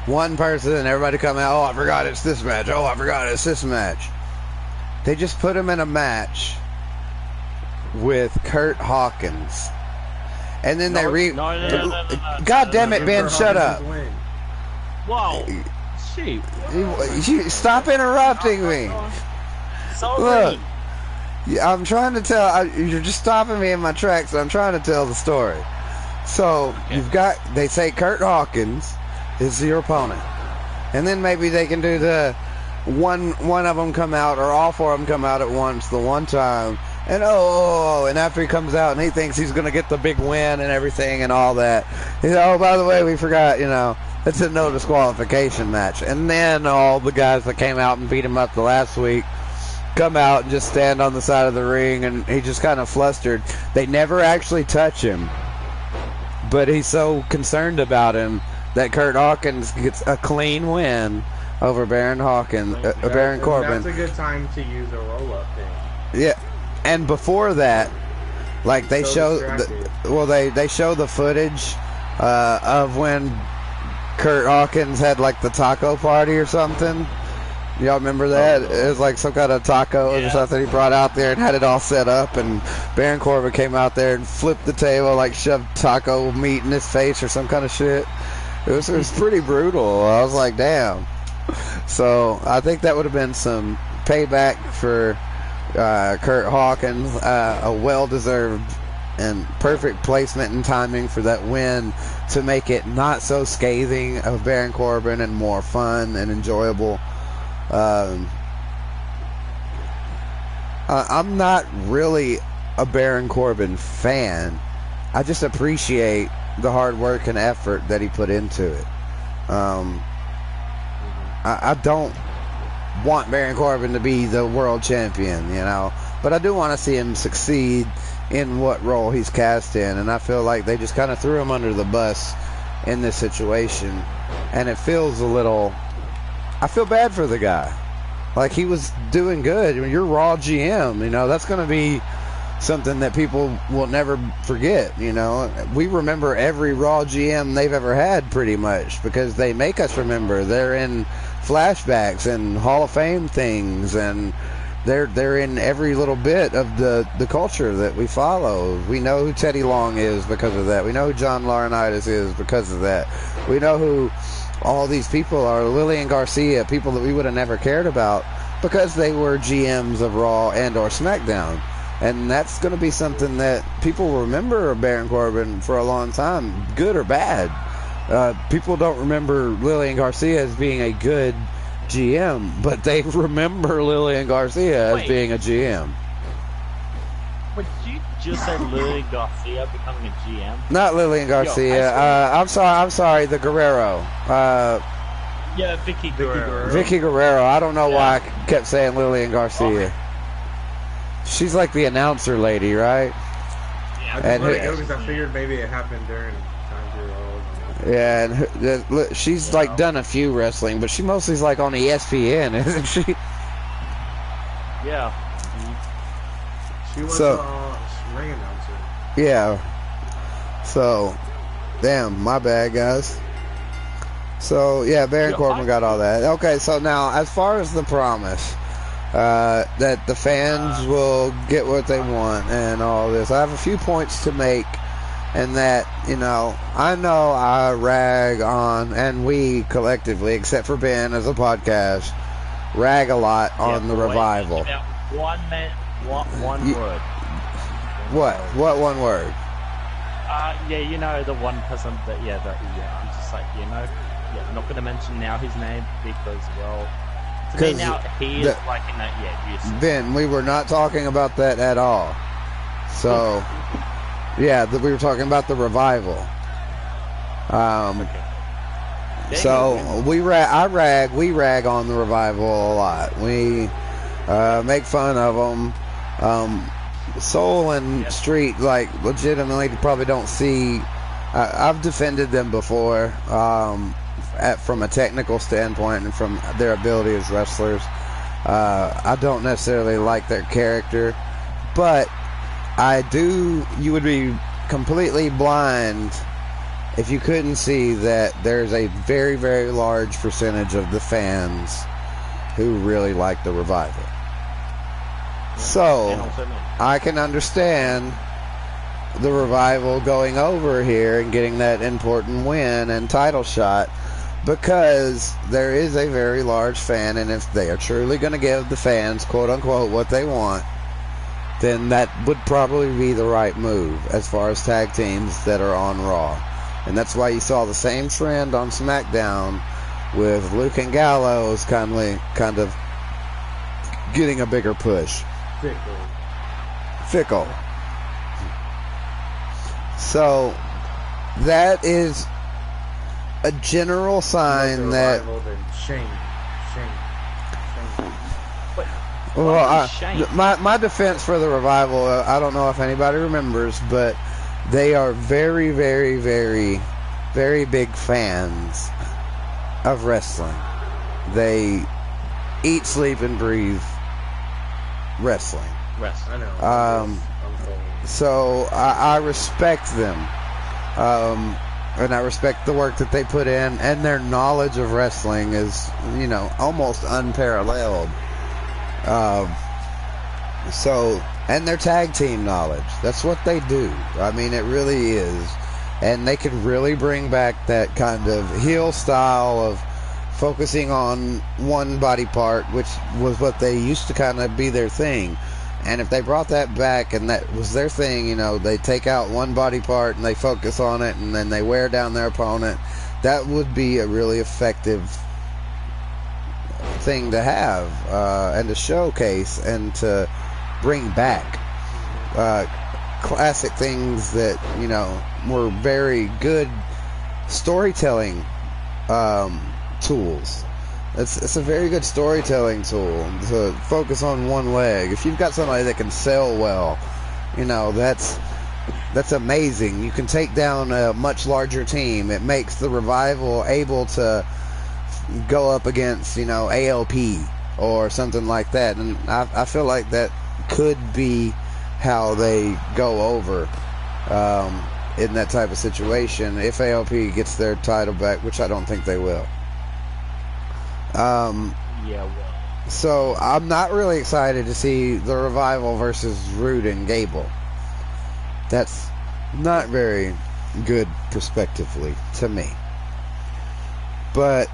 one person and everybody come out, oh, I forgot it's this match. Oh, I forgot it's this match. They just put him in a match with Kurt Hawkins. And then no. God damn it, Ben, shut up. Whoa. Shoot. Stop interrupting me. Sorry. Look, I'm trying to tell. You're just stopping me in my tracks. I'm trying to tell the story. So they say Kurt Hawkins is your opponent, and then maybe they can do the one of them come out, or all 4 of them come out at once the one time, and and after he comes out and he thinks he's gonna get the big win and everything and all that, oh, by the way, we forgot, it's a no disqualification match, and then all the guys that came out and beat him up the last week come out and just stand on the side of the ring, and he just kind of flustered. They never actually touch him, but he's so concerned about him that Kurt Hawkins gets a clean win over Baron Corbin. That's a good time to use a roll-up thing. Yeah, and before that, like they show they show the footage of when Kurt Hawkins had like the taco party or something. Y'all remember that? It was like some kind of taco or something he brought out there and had it all set up, and Baron Corbin came out there and flipped the table, like shoved taco meat in his face or some kind of shit. It was pretty brutal. I was like, damn. So I think that would have been some payback for Kurt Hawkins. A well-deserved and perfect placement and timing for that win to make it not so scathing of Baron Corbin and more fun and enjoyable. I'm not really a Baron Corbin fan. I just appreciate the hard work and effort that he put into it. I don't want Baron Corbin to be the world champion, but I do want to see him succeed in what role he's cast in, and I feel like they just kind of threw him under the bus in this situation, and it feels I feel bad for the guy. Like, he was doing good. You're Raw GM, that's going to be something that people will never forget, We remember every Raw GM they've ever had, pretty much, because they make us remember. They're in flashbacks and Hall of Fame things, and they're in every little bit of the culture that we follow. We know who Teddy Long is because of that. We know who John Laurinaitis is because of that. We know who all these people are. Lillian Garcia, people that we would have never cared about because they were GMs of Raw and or SmackDown. And that's going to be something that people remember Baron Corbin for a long time, good or bad. People don't remember Lillian Garcia as being a good GM, but they remember Lillian Garcia as being a GM. But did you just say Lillian Garcia becoming a GM? Not Lillian Garcia. I'm sorry, the Guerrero. Vicky Guerrero. Vicky Guerrero. I don't know why I kept saying Lillian Garcia. Okay. She's like the announcer lady, right? Yeah, I just let it go because I figured maybe it happened during time period. Yeah, and she's like done a few wrestling, but she mostly's like on ESPN, isn't she? Yeah. She was a ring announcer. Yeah. So, damn, my bad, guys. So, yeah, Baron Corbin got all that. Okay, so now, as far as the promise that the fans will get what they want and all this, I have a few points to make and that, you know I rag on, and we collectively, except for Ben as a podcast, rag a lot on the Revival. One word. What one word? Yeah, the one person that, I'm just like, I'm not going to mention now his name because, well, to me now, he is like in that, useless. Ben, we were not talking about that at all. So, yeah, we were talking about the Revival. Okay. So, we rag on the Revival a lot. We make fun of them. Soul and Street, like, legitimately probably don't see. I've defended them before from a technical standpoint and from their ability as wrestlers. I don't necessarily like their character, but I do. You would be completely blind if you couldn't see that there's a very, very large percentage of the fans who really like the Revival. So, I can understand the Revival going over here and getting that important win and title shot, because there is a very large fan, and if they are truly going to give the fans, quote-unquote, what they want, then that would probably be the right move as far as tag teams that are on Raw. And that's why you saw the same trend on SmackDown with Luke and Gallows kind of getting a bigger push. Fickle. So that is a general sign that. Shame. Well, my defense for the Revival, I don't know if anybody remembers, but they are very, very, very, very big fans of wrestling. They eat, sleep, and breathe wrestling. I know. So I respect them, and I respect the work that they put in, and their knowledge of wrestling is, almost unparalleled. And their tag team knowledge, that's what they do. I mean, it really is. And they could really bring back that kind of heel style of focusing on one body part, which was what they used to kind of be their thing. And if they brought that back and that was their thing, they take out one body part and they focus on it and then they wear down their opponent, that would be a really effective thing to have and to showcase and to bring back classic things that were very good storytelling tools. It's a very good storytelling tool to focus on one leg. If you've got somebody that can sell well, that's amazing. You can take down a much larger team. It makes the Revival able to go up against, ALP or something like that. And I feel like that could be how they go over in that type of situation if ALP gets their title back, which I don't think they will. So I'm not really excited to see the Revival versus Rude and Gable. That's not very good prospectively to me. But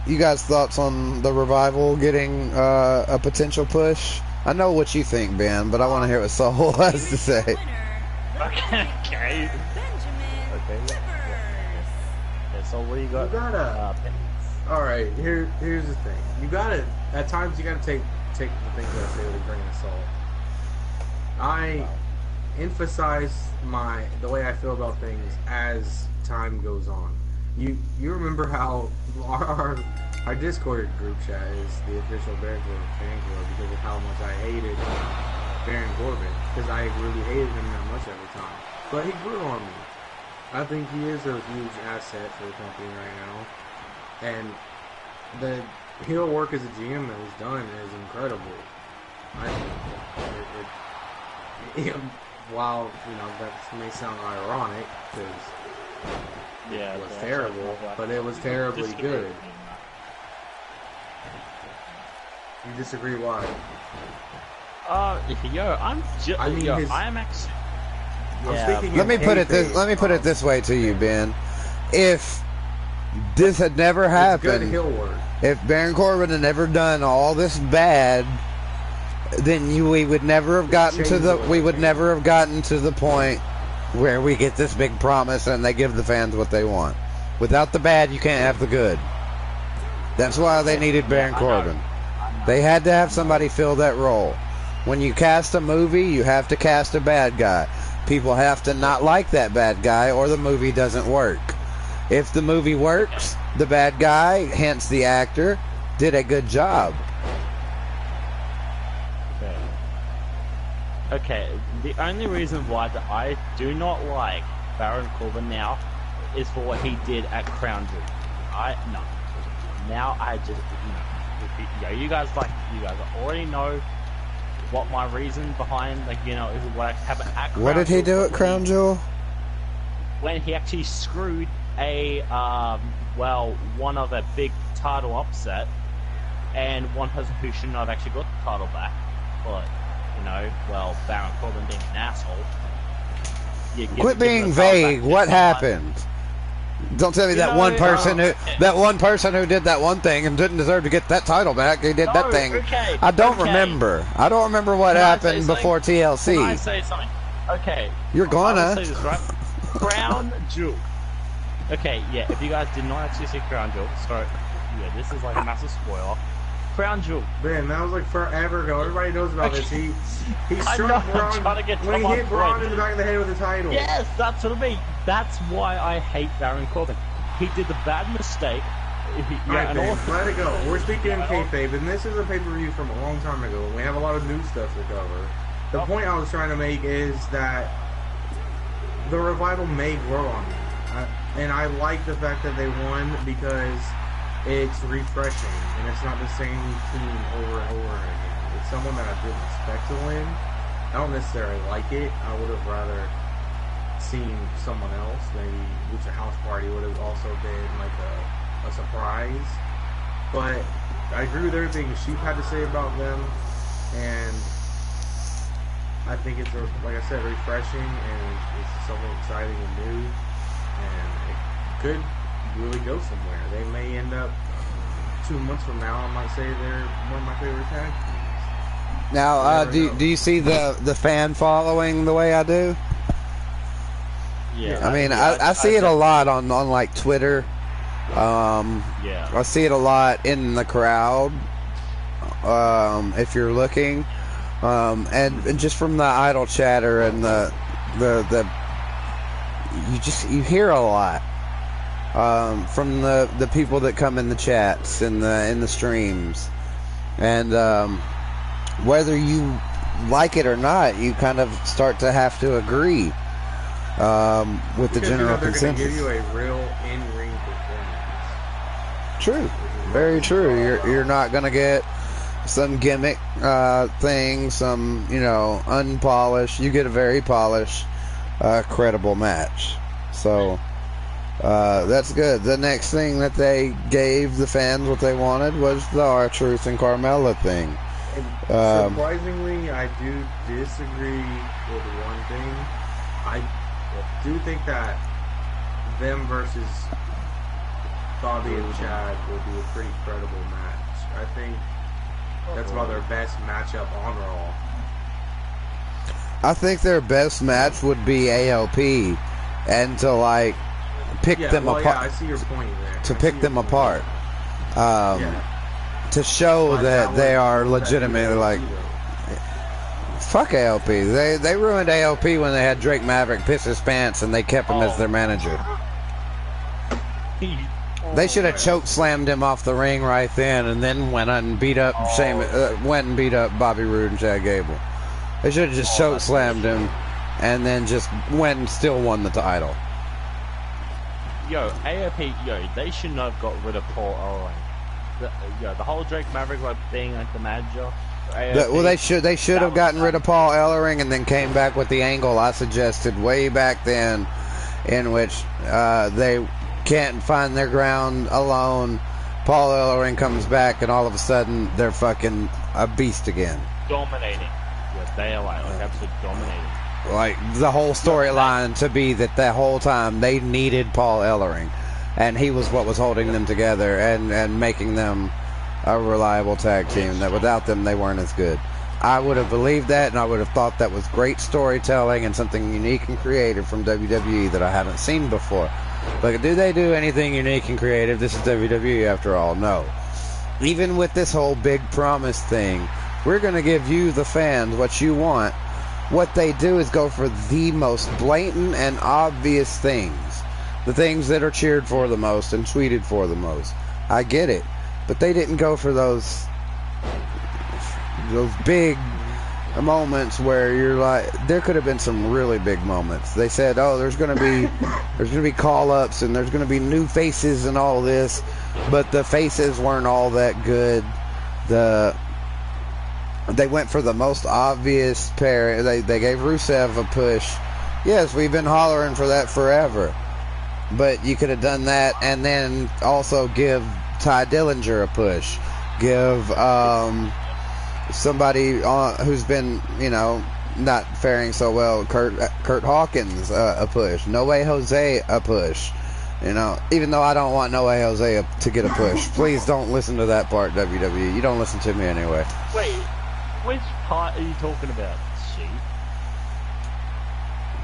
you guys' thoughts on the Revival getting a potential push? I know what you think, Ben, but I want to hear what Saul has to say. Okay. So what do you got? You gotta. All right. Here's the thing. You gotta. At times, you gotta take the things that I say with a grain of salt. I emphasize the way I feel about things as time goes on. You remember how our Discord group chat is the official Baron Corbin fan club because of how much I hated Baron Corbin, because I really hated him that much at the time. But he grew on me. I think he is a huge asset for the company right now, and the heel work as a GM that he's done is incredible. I think while that may sound ironic because it was terrible, but it was terribly good. You disagree? Why? I am actually. Let me put it this way to you, Ben. If this had never happened, if Baron Corbin had never done all this bad, then we would never have gotten to the point where we get this big promise and they give the fans what they want. Without the bad, you can't have the good. That's why they needed Baron Corbin. They had to have somebody fill that role. When you cast a movie, you have to cast a bad guy. People have to not like that bad guy or the movie doesn't work. If the movie works, the bad guy, hence the actor, did a good job. Okay, the only reason why that I do not like Baron Corbin now is for what he did at Crown Jewel. Now I just you guys already know what my reason behind is what I have at Crown What did he Jewel do at Crown Jewel? When he actually screwed one of a big title upset and one person who should not have actually got the title back, but Baron Corbin being an asshole. Quit being vague. What happened? Don't tell me that one person who did that one thing and didn't deserve to get that title back. He did that thing. Okay, I don't remember. I don't remember what happened before TLC. Can I say something? Okay. You're gonna. I'll say this, right? Crown Jewel. Okay, yeah. If you guys did not actually see Crown Jewel, sorry. Yeah, this is like a massive spoiler. Crown Jewel. Man, that was like forever ago. Everybody knows about this. He struck Braun when he hit Braun in the back of the head with the title. Yes, that's what I mean. That's why I hate Baron Corbin. He did the bad mistake. Alright, let it go. We're speaking in kayfabe, and this is a pay-per-view from a long time ago. We have a lot of new stuff to cover. The point I was trying to make is that the revival may grow on me. And I like the fact that they won because it's refreshing, and it's not the same team over and over again. It's someone that I didn't expect to win. I don't necessarily like it. I would have rather seen someone else. Maybe Lucha House Party would have also been like a surprise. But I agree with everything Sheep had to say about them, and I think it's, like I said, refreshing, and it's something exciting and new, and it could really go somewhere. They may end up 2 months from now, I might say they're one of my favorite tag teams. Now, do you see the fan following the way I do? Yeah. I mean, I see it a lot on like Twitter. I see it a lot in the crowd. If you're looking, and just from the idle chatter and you hear a lot. From the people that come in the chats in the streams, and whether you like it or not, you kind of start to have to agree with the general consensus. Give you a real in-ring performance. True, very true. You're not gonna get some gimmick thing, some unpolished. You get a very polished, credible match. So. That's good. The next thing that they gave the fans what they wanted was the R-Truth and Carmella thing. Surprisingly, I do disagree with one thing. I do think that them versus Bobby and Chad will be a pretty credible match. I think that's about their best matchup on Raw. I think their best match would be AOP, and to pick them apart. Yeah, I see your point there. To pick them apart. To show that they are legitimately fuck AOP. They ruined AOP when they had Drake Maverick piss his pants and they kept him as their manager. They should have choke slammed him off the ring right then, and then went and beat up Bobby Roode and Chad Gable. They should have just choke slammed him, and then just went and still won the title. AOP, they should not have got rid of Paul Ellering. The whole Drake Maverick being the manager. They should have gotten rid of Paul Ellering and then came back with the angle I suggested way back then, in which they can't find their ground alone. Paul Ellering comes back, and all of a sudden they're fucking a beast again. Dominating. They are absolutely dominating. like the whole storyline to be that the whole time they needed Paul Ellering, and he was what was holding them together and making them a reliable tag team, that without them they weren't as good. I would have believed that, and I would have thought that was great storytelling and something unique and creative from WWE that I haven't seen before. But do they do anything unique and creative? This is WWE after all. No. Even with this whole big promise thing, we're going to give you, the fans, what you want. What they do is go for the most blatant and obvious things. The things that are cheered for the most and tweeted for the most. I get it. But they didn't go for those big moments where you're like, there could have been some really big moments. They said, oh, there's going to be call-ups and there's going to be new faces and all this, but the faces weren't all that good. They went for the most obvious pair. They gave Rusev a push. Yes, we've been hollering for that forever, but you could have done that and then also give Ty Dillinger a push. Give somebody who's been, not faring so well, Kurt Hawkins a push. No Way Jose a push. Even though I don't want No Way Jose to get a push. Please don't listen to that part, WWE. You don't listen to me anyway. Wait, which part are you talking about, Sheep?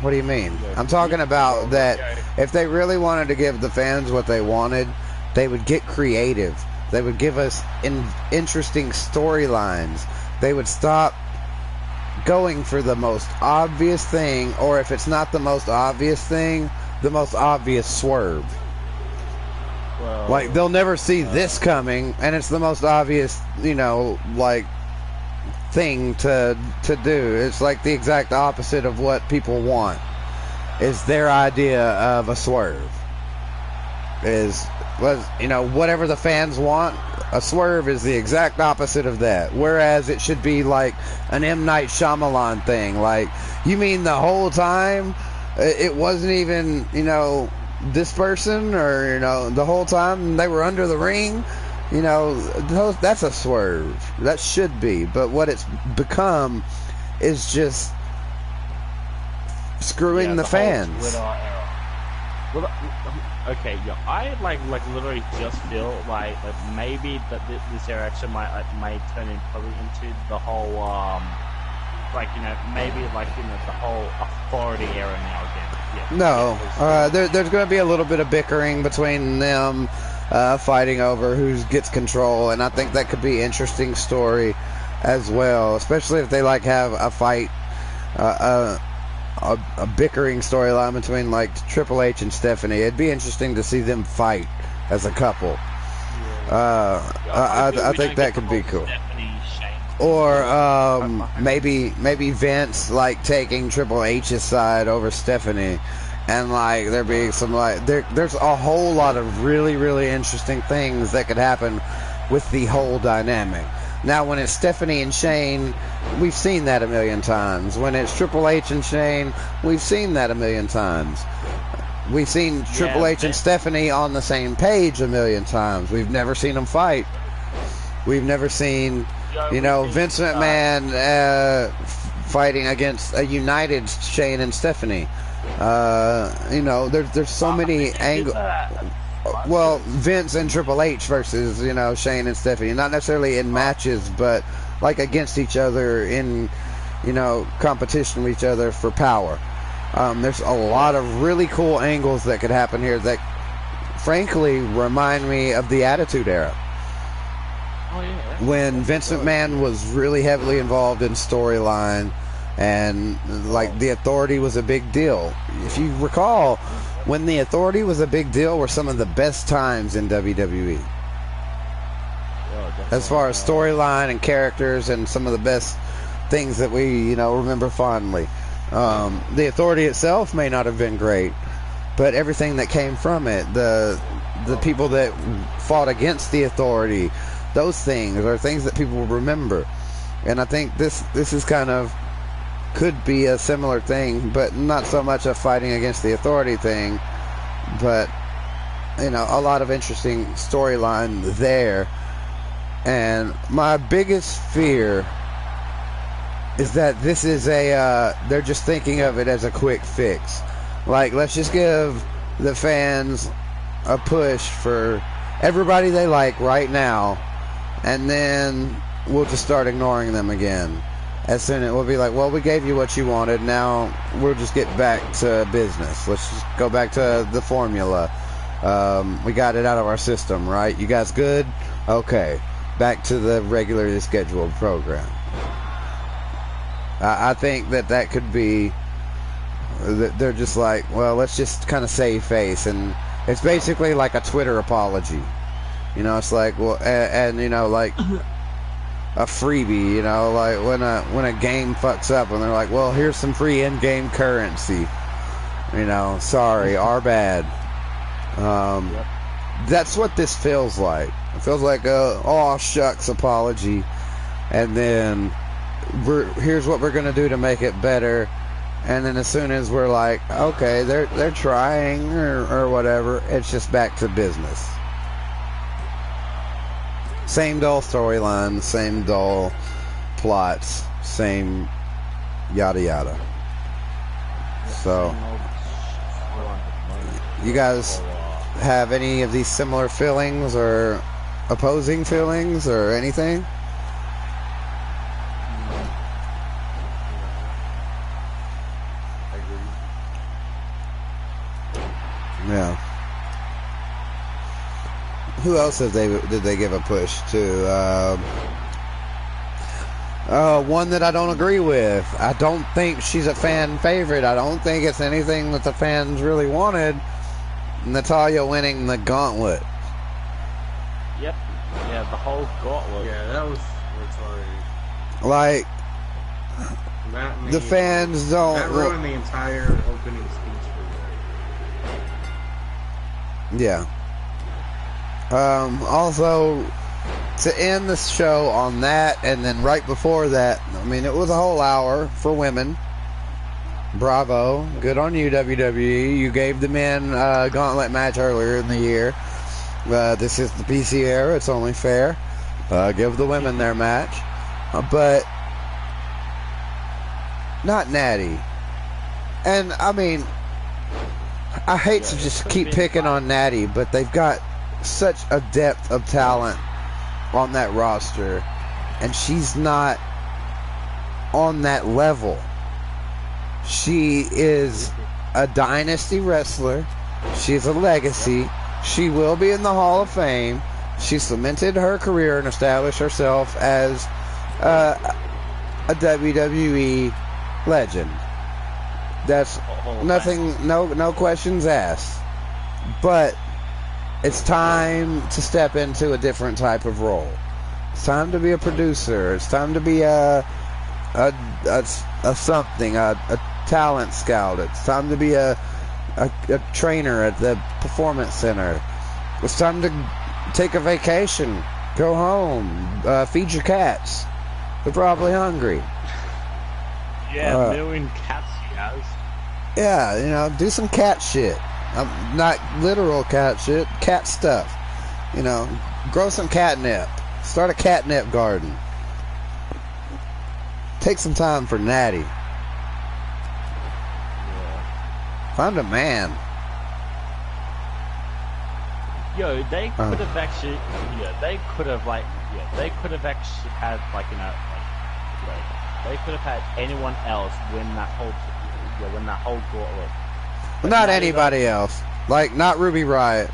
What do you mean? I'm talking about that if they really wanted to give the fans what they wanted, they would get creative. They would give us interesting storylines. They would stop going for the most obvious thing, or if it's not the most obvious thing, the most obvious swerve. Well, like, they'll never see this coming, and it's the most obvious, thing to do. It's like the exact opposite of what people want. Is their idea of a swerve. Whatever the fans want, a swerve is the exact opposite of that. Whereas it should be like an M. Night Shyamalan thing. Like, you mean the whole time it wasn't even, this person, or, the whole time they were under the ring? That's a swerve. That should be. But what it's become is just screwing the fans. Well, okay, yeah, I literally just feel like maybe that this era actually might turn into the whole maybe the whole authority era now again. Yeah. No, there's going to be a little bit of bickering between them, fighting over who gets control, and I think that could be interesting story as well, especially if they have a fight. A bickering storyline between Triple H and Stephanie. It'd be interesting to see them fight as a couple. I think that could be cool. Or maybe Vince taking Triple H's side over Stephanie, and there being some there's a whole lot of really, really interesting things that could happen with the whole dynamic. Now, when it's Stephanie and Shane, we've seen that a million times. When it's Triple H and Shane, we've seen that a million times. We've seen Triple H and Stephanie on the same page a million times. We've never seen them fight. We've never seen, Vince McMahon fighting against a united Shane and Stephanie. There's so many angles. Well, Vince and Triple H versus, Shane and Stephanie. Not necessarily in matches, but against each other in, competition with each other for power. There's a lot of really cool angles that could happen here that, frankly, remind me of the Attitude Era. Oh, yeah. When Vince McMahon was really heavily involved in storyline, and, the Authority was a big deal. If you recall, when the Authority was a big deal were some of the best times in WWE. As far as storyline and characters and some of the best things that we, remember fondly. The Authority itself may not have been great, but everything that came from it, the people that fought against the Authority, those things are things that people will remember. And I think this is kind of could be a similar thing, but not so much a fighting against the Authority thing, but a lot of interesting storyline there. And my biggest fear is that this is a, they're just thinking of it as a quick fix. Like, let's just give the fans a push for everybody they like right now, and then we'll just start ignoring them again. As soon as we'll be like, well, we gave you what you wanted, now we'll just get back to business. Let's just go back to the formula. We got it out of our system, right? You guys good? Okay. Back to the regularly scheduled program. I think that could be, they're just like, well, let's just kind of save face. And it's basically like a Twitter apology. You know, it's like, well, and you know, like a freebie, you know, like when a game fucks up and they're like, well, here's some free in-game currency. You know, sorry, our bad. Yep. That's what this feels like. It feels like a oh shucks apology, and then here's what we're gonna do to make it better, and then as soon as we're like, okay, they're trying or whatever, it's just back to business. Same dull storyline, same dull plots, same yada yada. So, you guys have any of these similar feelings or opposing feelings or anything? Yeah. Who else did they give a push to? One that I don't agree with. I don't think she's a fan favorite. I don't think it's anything that the fans really wanted. Natalya winning the gauntlet. Yep. Yeah, the whole gauntlet. Yeah, that was retarded. Like, the fans don't. That ruined the entire opening speech for me. Yeah. Also, to end the show on that, and then right before that, I mean, it was a whole hour for women. Bravo. Good on you, WWE. You gave the men a gauntlet match earlier in the year. This is the PC era. It's only fair. Give the women their match. But not Natty. And, I mean, I hate to just keep picking on Natty, but they've got such a depth of talent on that roster, and she's not on that level. She is a dynasty wrestler. She's a legacy. She will be in the Hall of Fame. She cemented her career and established herself as a WWE legend. That's nothing, no questions asked. But it's time to step into a different type of role. It's time to be a producer. It's time to be a talent scout. It's time to be a trainer at the performance center. It's time to take a vacation, go home, feed your cats. They're probably hungry. Yeah, a million cats she has. Yeah, you know, do some cat shit. Not literal cat shit, cat stuff. You know, grow some catnip. Start a catnip garden. Take some time for Natty. Yeah. Find a man. Yo, they could have actually, they could have actually had, like, you know, they could have had anyone else win that whole gauntlet. But not anybody else. Like, not Ruby Riott.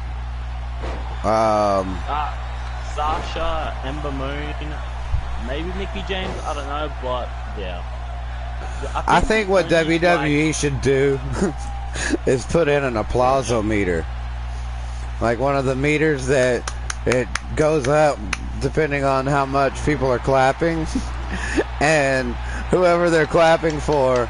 Sasha, Ember Moon, maybe Mickie James, I don't know, but yeah. I think what WWE should do is put in an applause-o-meter. Like one of the meters that it goes up depending on how much people are clapping. And whoever they're clapping for,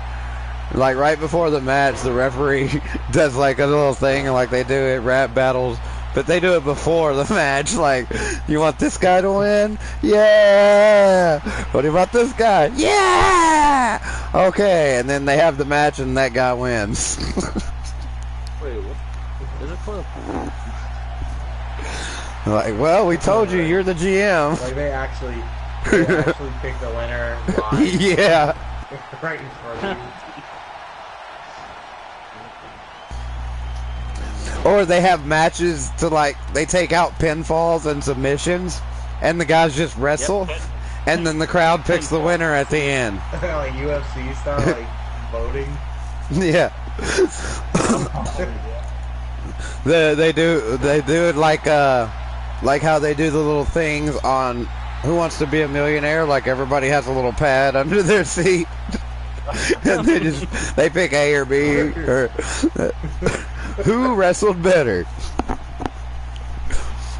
like right before the match, the referee does like a little thing like they do at rap battles. But they do it before the match, like, you want this guy to win? Yeah! What about this guy? Yeah! Okay, and then they have the match and that guy wins. Wait, what? Is it for like, well, we told you, you're the GM. Like, they actually They actually pick the winner live. Yeah. Right in front of you. Or they have matches to like they take out pinfalls and submissions, and the guys just wrestle, and then the crowd picks the winner at the end. Like UFC style, like voting. Yeah. They do it like how they do the little things on Who Wants to Be a Millionaire. Like everybody has a little pad under their seat, and they pick A or B or who wrestled better.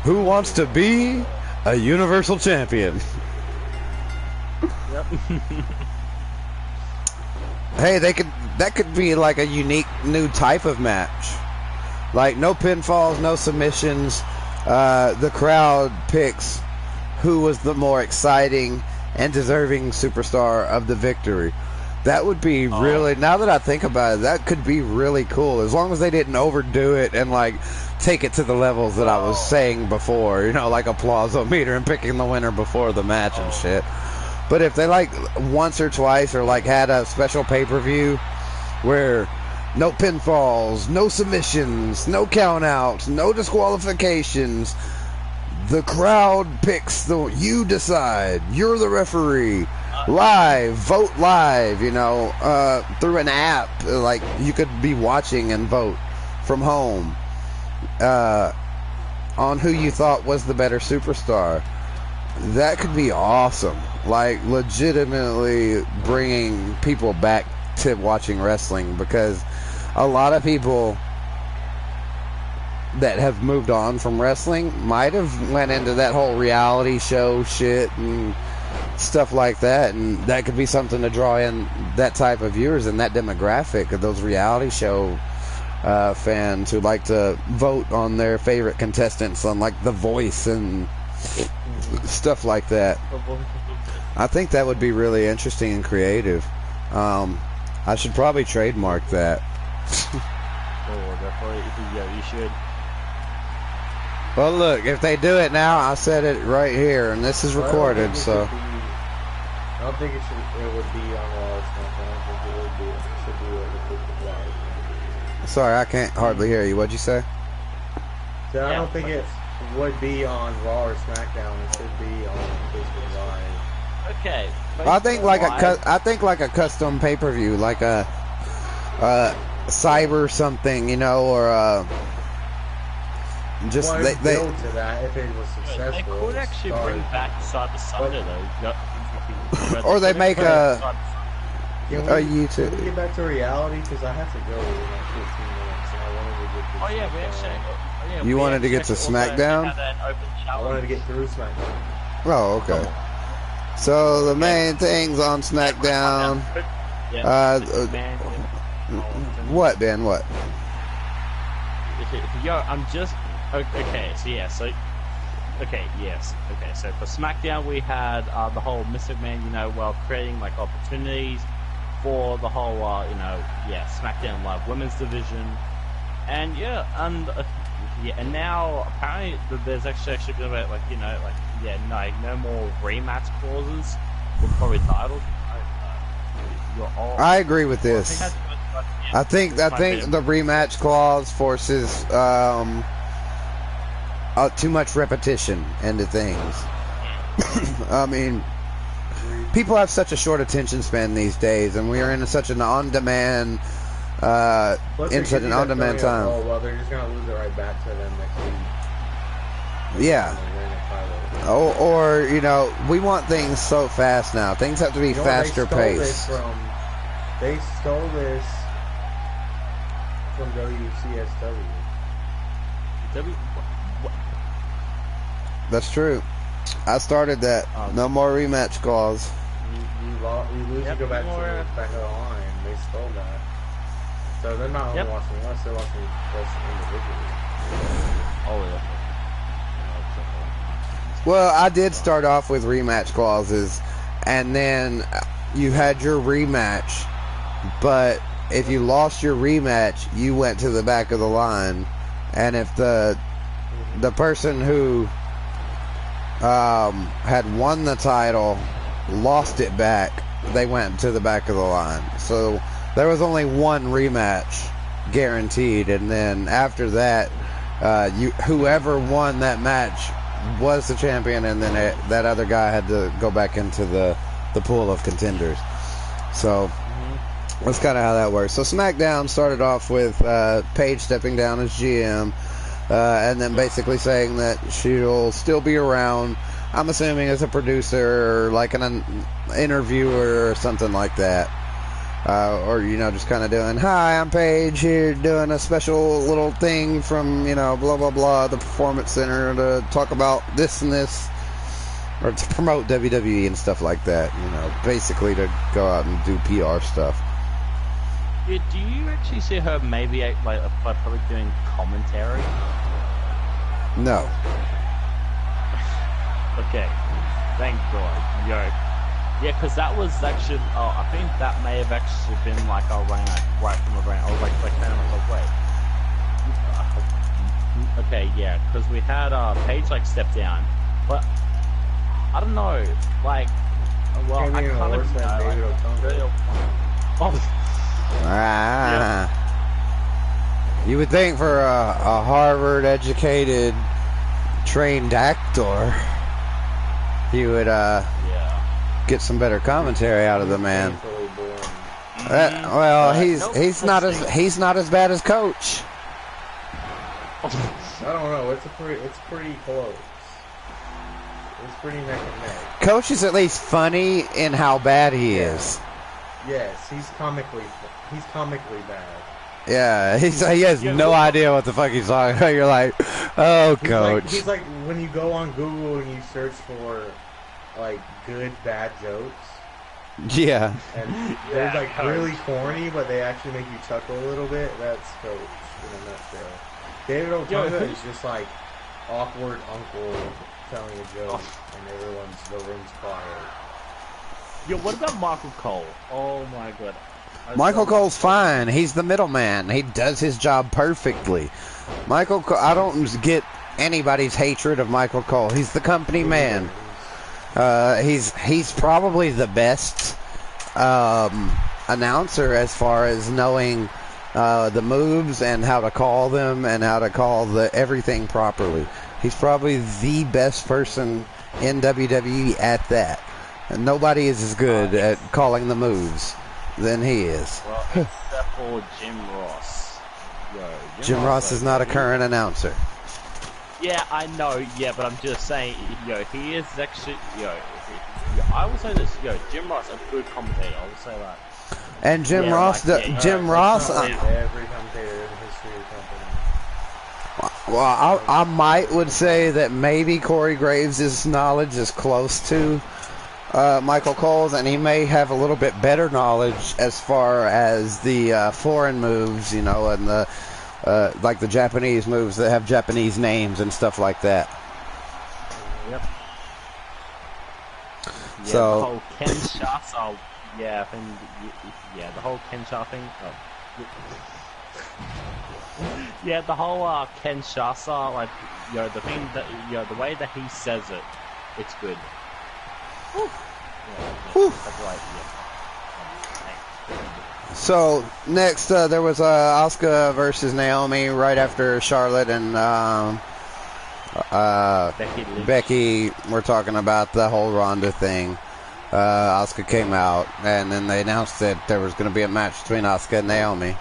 Who wants to be a Universal Champion? Yep. Hey, that could be like a unique new type of match. Like no pinfalls, no submissions. The crowd picks who was the more exciting and deserving superstar of the victory. That would be really, now that I think about it, that could be really cool. As long as they didn't overdo it and like take it to the levels that I was saying before, you know, like applause-o-meter and picking the winner before the match and shit. But if they like once or twice or like had a special pay-per-view where no pinfalls, no submissions, no countouts, no disqualifications, the crowd picks you decide, you're the referee, live, vote live, you know, through an app, like you could be watching and vote from home on who you thought was the better superstar. That could be awesome. Like legitimately bringing people back to watching wrestling, because a lot of people that have moved on from wrestling might have went into that whole reality show shit and stuff like that, and that could be something to draw in that type of viewers and that demographic of those reality show fans who like to vote on their favorite contestants on like The Voice and stuff like that. I think that would be really interesting and creative. I should probably trademark that. Definitely. Yeah, you should. Well, look, if they do it now, I said it right here, and this is recorded, so. I don't think it would be on Raw or SmackDown. I think it should be live. Sorry, I can't hardly hear you. What'd you say? So I don't think it would be on Raw or SmackDown. It should be on Facebook Live. Okay. I think like a custom pay-per-view, like a cyber something, you know, or just they build to that if it was successful. They could actually bring back Cyber Sunday though. or they make a YouTube. Can we get back to reality? Because I have to go in like 15 minutes, and I wanted to get. Oh yeah, we actually. You wanted to get to SmackDown? I wanted to get through SmackDown. Oh, okay. So the main things on SmackDown. What, Ben? What? Yo, I'm just okay. So yeah, so okay, yes, okay. So for SmackDown, we had the whole Mr. McMahon, you know, creating like opportunities for the whole, SmackDown Live Women's Division, and and now apparently there's actually going to be no more rematch clauses for probably titles. I agree with this. I think the rematch clause forces too much repetition into things. I mean, people have such a short attention span these days, and we are in such an on-demand time. Oh, well, they're just gonna lose it right back to them next week. Yeah. Or you know, we want things so fast now. Things have to be faster paced. They stole this from WCSW. That's true. I started that. No more rematch clause. You lose, you go back to the back of the line. They stole that. So they're not only watching us, they're watching us individually. Oh, yeah. Well, I did start off with rematch clauses, and then you had your rematch, but if you lost your rematch, you went to the back of the line, and if the person who had won the title, lost it back. They went to the back of the line. So there was only one rematch guaranteed, and then after that, whoever won that match was the champion, and then that other guy had to go back into the pool of contenders. So that's kind of how that works. So SmackDown started off with Paige stepping down as GM, and then basically saying that she'll still be around, I'm assuming as a producer or like an interviewer or something like that. Or, just kind of doing, hi, I'm Paige here doing a special little thing from, blah, blah, blah, the Performance Center to talk about this and this, or to promote WWE and stuff like that, basically to go out and do PR stuff. Yeah, do you actually see her maybe probably doing commentary? No. Okay, thank God. Yeah, because that was actually, I think that may have actually been like a right from a rant. I was like kind of wait. Okay, yeah, because we had Paige step down, but I don't know, I kind of Yeah. You would think for a Harvard-educated, trained actor, he would get some better commentary out of the man. He's not as bad as Coach. I don't know. It's pretty close. It's pretty neck and neck. Coach is at least funny in how bad he is. Yes, he's comically bad. Yeah, he has no idea what the fuck he's talking about. You're like, oh, Coach. He's like when you go on Google and you search for good bad jokes. Yeah. And they're really corny, but they actually make you chuckle a little bit. That's Coach in a nutshell. David Otunga is just awkward uncle telling a joke, and the room's quiet. Yo, what about Michael Cole? Oh my God. Michael Cole's fine. He's the middleman. He does his job perfectly. Michael Cole, I don't get anybody's hatred of Michael Cole. He's the company man. He's probably the best announcer as far as knowing the moves and how to call them and how to call everything properly. He's probably the best person in WWE at that. And nobody is as good at calling the moves than he is. Well, except for Jim Ross. Jim Ross is not a current announcer. Yeah, I know. Yeah, but I'm just saying, he is actually, I will say this, Jim Ross, a good commentator. I will say that. And Jim Ross, Jim Ross. Every commentator in the history of the company. Well, I would say that maybe Corey Graves' knowledge is close to Michael Cole's, and he may have a little bit better knowledge as far as the foreign moves, and the the Japanese moves that have Japanese names and stuff like that. Yep. Yeah, So the whole Kinshasa, the whole Kinshasa thing. Yeah, the whole Kinshasa, the thing that, the way that he says it, it's good. Whew. That's right. Yeah. So next, there was Asuka versus Naomi right after Charlotte and Becky were talking about the whole Ronda thing. Asuka came out, and then they announced that there was going to be a match between Asuka and Naomi.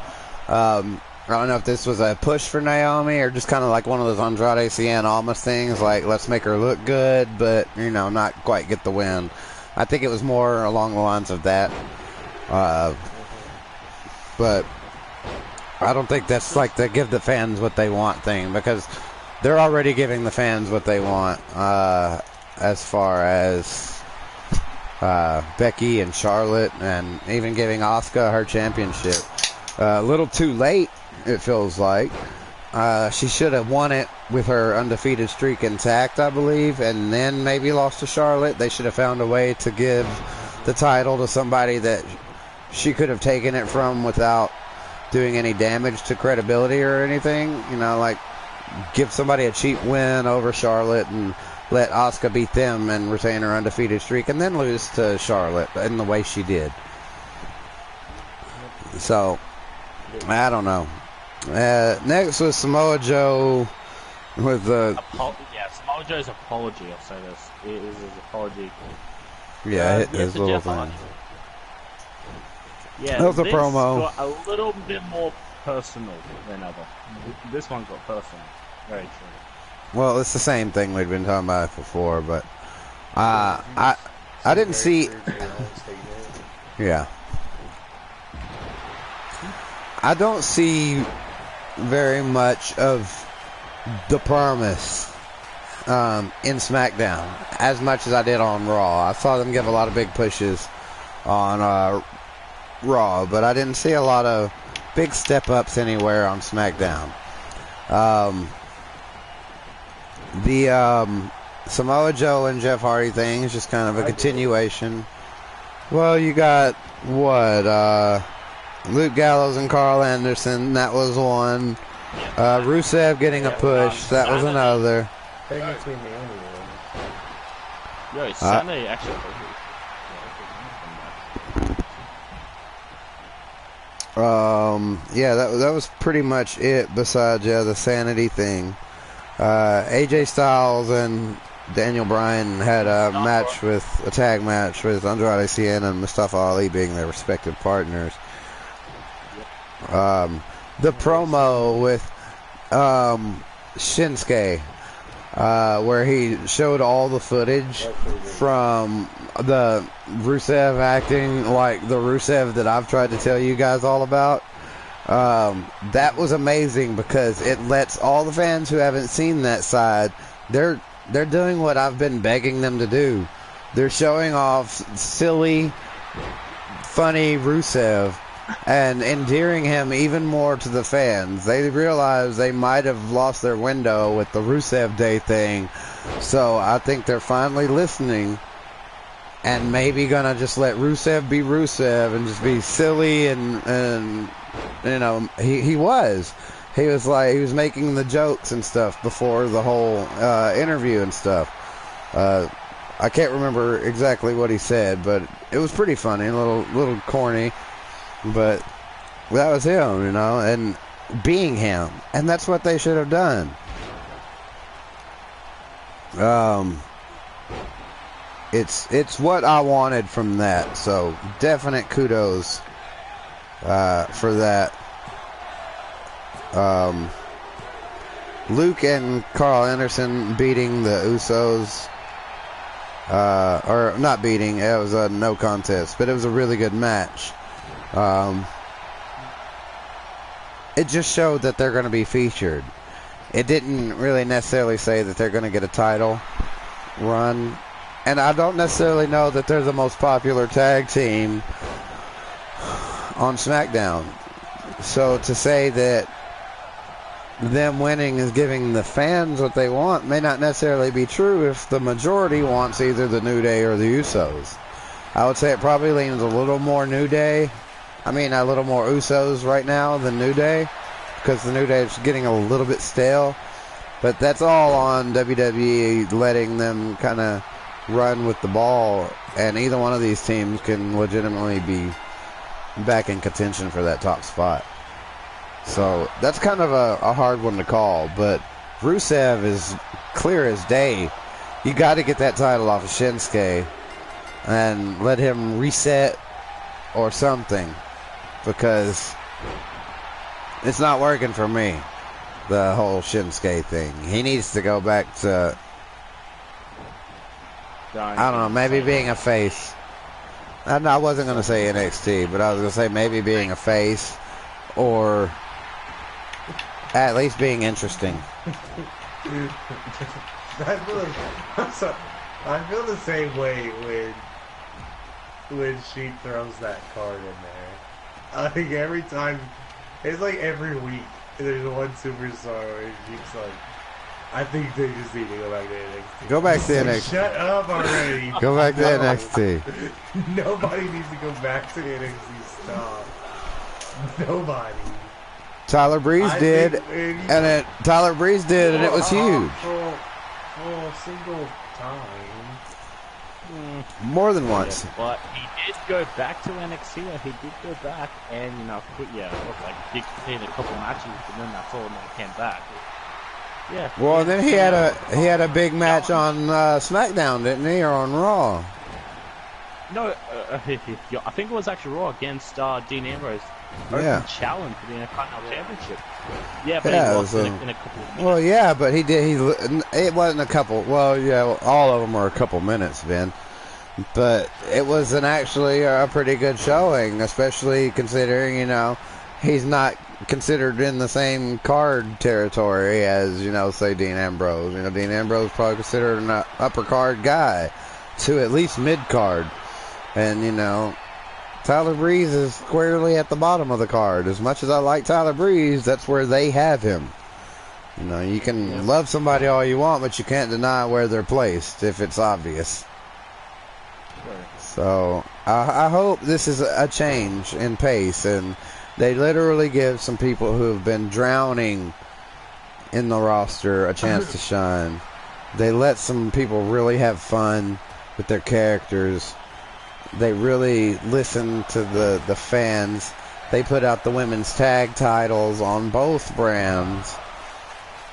I don't know if this was a push for Naomi or just kind of like one of those Andrade Cien Almas things, like let's make her look good, but not quite get the win. I think it was more along the lines of that. But I don't think that's like the give the fans what they want thing, because they're already giving the fans what they want as far as Becky and Charlotte, and even giving Asuka her championship. A little too late, it feels like. She should have won it with her undefeated streak intact, I believe, and then maybe lost to Charlotte. They should have found a way to give the title to somebody that she could have taken it from without doing any damage to credibility or anything. Give somebody a cheap win over Charlotte and let Asuka beat them and retain her undefeated streak, and then lose to Charlotte in the way she did. So, I don't know. Next was Samoa Joe with the... Samoa Joe's apology, I'll say this. It is his apology. Yeah, his little thing. Yeah, that was a this promo. Got a little bit more personal than other. This one got personal. Very true. Well, it's the same thing we'd been talking about before, but I didn't see... Yeah. I don't see very much of the promise in SmackDown as much as I did on Raw. I saw them give a lot of big pushes on Raw, but I didn't see a lot of big step-ups anywhere on SmackDown. The Samoa Joe and Jeff Hardy thing is just kind of a continuation. Well, you got, what, Luke Gallows and Carl Anderson, that was one. Rusev getting a push, that was another. Yo, Sanity actually... Yeah, that was pretty much it besides, the Sanity thing. AJ Styles and Daniel Bryan had a tag match with Andrade Cien and Mustafa Ali being their respective partners. The promo with Shinsuke, where he showed all the footage from the Rusev acting like the Rusev that I've tried to tell you guys all about. That was amazing because it lets all the fans who haven't seen that side, they're doing what I've been begging them to do. They're showing off silly, funny Rusev and endearing him even more to the fans. They realize they might have lost their window with the Rusev Day thing, so I think they're finally listening and maybe gonna just let Rusev be Rusev and just be silly and you know, he was making the jokes and stuff before the whole interview and stuff. I can't remember exactly what he said, but it was pretty funny, a little corny. But that was him, you know, and being him. And that's what they should have done. It's what I wanted from that. So definite kudos for that. Luke and Carl Anderson beating the Usos. Or not beating, it was a no contest, but it was a really good match. It just showed that they're going to be featured. It didn't really necessarily say that they're going to get a title run. And I don't necessarily know that they're the most popular tag team on SmackDown. So to say that them winning is giving the fans what they want may not necessarily be true if the majority wants either the New Day or the Usos. I would say it probably leans a little more New Day. I mean, a little more Usos right now than New Day, because the New Day is getting a little bit stale. But that's all on WWE letting them kind of run with the ball, and either one of these teams can legitimately be back in contention for that top spot. So that's kind of a hard one to call, but Rusev is clear as day. You got to get that title off of Shinsuke and let him reset or something, because it's not working for me, the whole Shinsuke thing. He needs to go back to, I don't know, maybe being a face. I wasn't going to say NXT, but I was going to say maybe being a face, or at least being interesting. I feel the same way when she throws that card in there. I think every time, it's like every week, there's one superstar where she's like, I think they just need to go back to NXT. Go back to NXT. Shut up already. Go back to NXT. Nobody needs to go back to NXT. Stop. Nobody. Tyler Breeze did, and it was huge. Oh, single time. More than once. Yeah, but he did go back to NXT. He did go back and, you know, quit, it was like he completed a couple matches, and then that's all, and then he came back. Yeah. Well, and then he had a big match on SmackDown, didn't he, or on Raw? No, I think it was actually Raw against Dean Ambrose. Yeah. Challenge for the Intercontinental Championship. Yeah, but Yeah, he lost it was in a couple of minutes. Well, yeah, but he did. It wasn't a couple. Well, yeah, all of them were a couple minutes, Ben. But it was actually a pretty good showing, especially considering, you know, he's not considered in the same card territory as, you know, say Dean Ambrose. You know, Dean Ambrose is probably considered an upper card guy to at least mid card, and you know, Tyler Breeze is squarely at the bottom of the card. As much as I like Tyler Breeze, that's where they have him. You know, you can love somebody all you want, but you can't deny where they're placed if it's obvious. So I hope this is a change in pace, and they literally give some people who have been drowning in the roster a chance to shine. They let some people really have fun with their characters. They really listen to the fans. They put out the women's tag titles on both brands.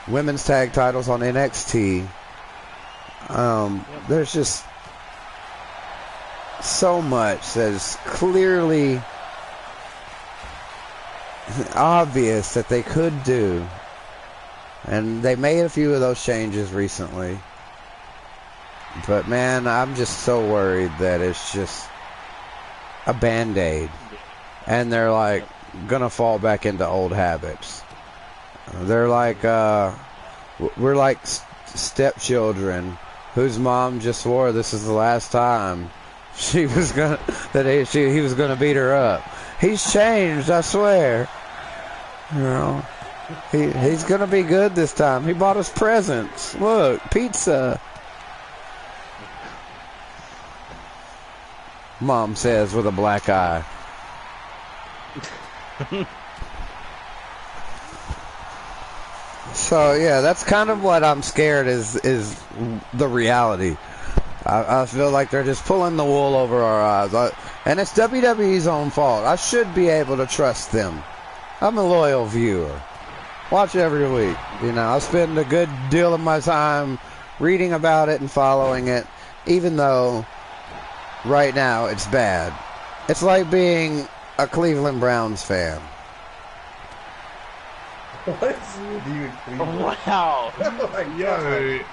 Women's tag titles on NXT. There's just so much that is clearly obvious that they could do. And they made a few of those changes recently. But man, I'm just so worried that it's just a band-aid. And they're like gonna fall back into old habits. They're like we're like stepchildren whose mom just swore this is the last time he was gonna beat her up. He's changed, I swear. You know, he's gonna be good this time. He bought us presents. Look, pizza. Mom says with a black eye. So yeah, that's kind of what I'm scared is the reality. I feel like they're just pulling the wool over our eyes, and it's WWE's own fault. I should be able to trust them. I'm a loyal viewer. Watch every week. You know, I spend a good deal of my time reading about it and following it, even though right now it's bad. It's like being a Cleveland Browns fan. What? Do you Cleveland? Wow. Oh my God.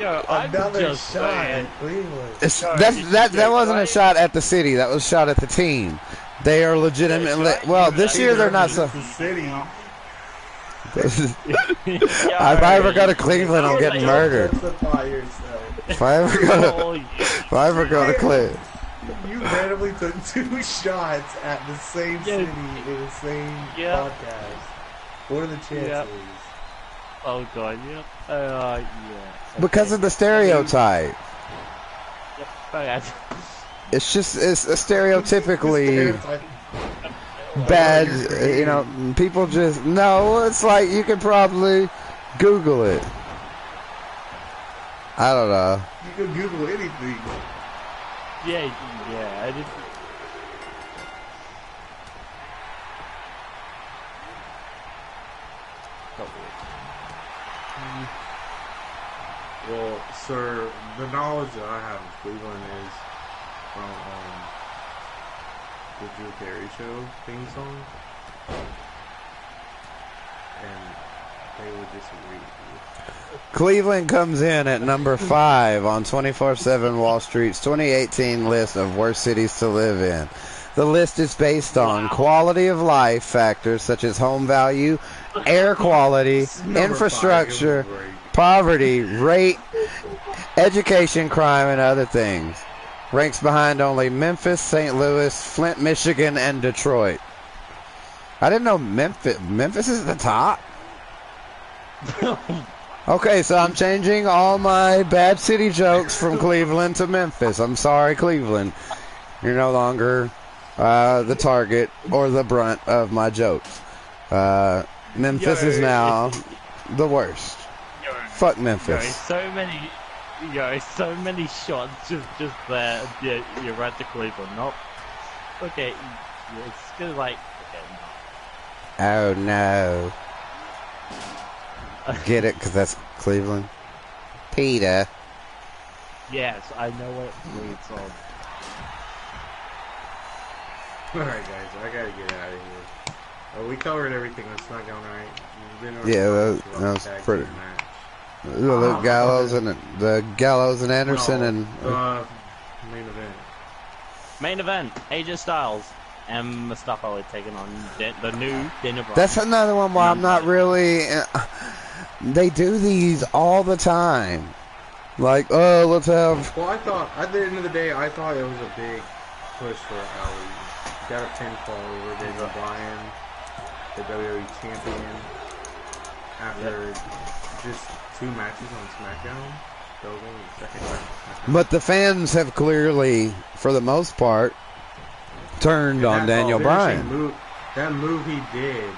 Yo, Another shot at Cleveland. That wasn't a shot at the city. That was a shot at the team. They are legitimately. Well, this year they're not so. The city. If I ever go to Cleveland, I'm getting murdered. If I ever go to Cleveland. You randomly took 2 shots at the same city in the same podcast. What are the chances? Yep. Oh god, yep. Yeah. Because of the stereotype. Yep. Okay. It's a stereotypically bad, you know, people just, no, it's like you could probably Google it. I don't know. You can Google anything. Yeah, I just... Well, sir, the knowledge that I have of Cleveland is from the Drew Carey Show theme song, and they would disagree with you. Cleveland comes in at number 5 on 24/7 Wall Street's 2018 list of worst cities to live in. The list is based on quality of life factors such as home value, air quality, infrastructure, poverty, rate, education, crime, and other things. Ranks behind only Memphis, St. Louis, Flint, Michigan, and Detroit. I didn't know Memphis is at the top. Okay, so I'm changing all my bad city jokes from Cleveland to Memphis. I'm sorry, Cleveland. You're no longer the target or the brunt of my jokes. Memphis is now the worst. Fuck Yo, Memphis. so many shots just there. Yeah, you're right to Cleveland. Nope. Okay, it's good. Like, okay, no. Oh no. Get it? Because that's Cleveland. Peter. Yes, I know what it reads on. Alright, guys, I gotta get out of here. Oh, we covered everything. Let's not go right. Yeah, that was pretty. The Gallows and Anderson and main event. Main event: AJ Styles and Mustafa Ali taking on the new Daniel Bryan. that's another one where I'm not really. They do these all the time. Like, oh, let's have. Well, I thought at the end of the day, I thought it was a big push for Ali. Got a pinfall over Daniel Bryan, the WWE champion, after just 2 matches on SmackDown. That was only the second match. But the fans have clearly, for the most part, turned on Daniel Bryan. That move he did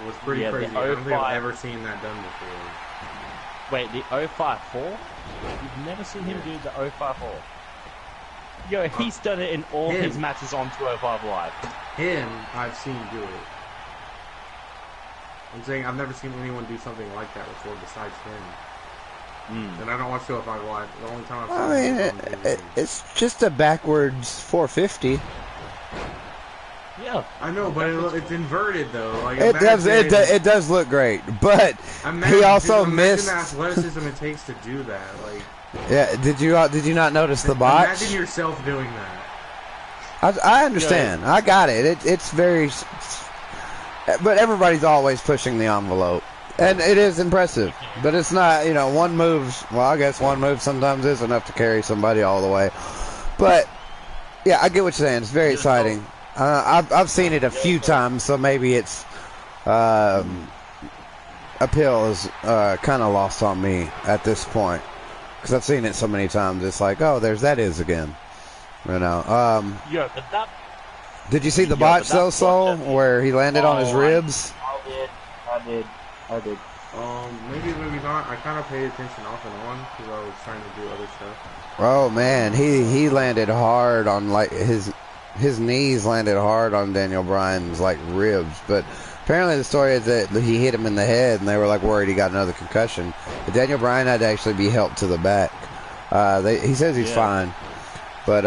was pretty crazy. I don't think I've ever seen that done before. Wait, the 054? You've never seen him do the 054? Yo, he's done it in all his matches on 205 Live. Him, I've seen do it. I'm saying I've never seen anyone do something like that before besides him. And I don't watch 205 Live. The only time I've seen it's just a backwards 450. Yeah, I know, but it's inverted though. Like, it does look great, but he also missed the athleticism it takes to do that. Like, yeah, did you not notice the botch? Imagine yourself doing that. I understand. Yeah. I got it. It's very, but everybody's always pushing the envelope, and it is impressive. But it's not, one move. Well, I guess one move sometimes is enough to carry somebody all the way. But yeah, I get what you're saying. It's very exciting. I've seen it a few times, so maybe it's appeal is kind of lost on me at this point because I've seen it so many times. It's like, oh, there's that is again, Yeah, but that. Did you see the botch though, Soul, where he landed on his ribs? I did. Maybe not. I kind of paid attention off and on because I was trying to do other stuff. Oh man, he landed hard on like his knees landed hard on Daniel Bryan's like ribs, but apparently the story is that he hit him in the head and they were like worried he got another concussion. But Daniel Bryan had to actually be helped to the back. He says he's fine, but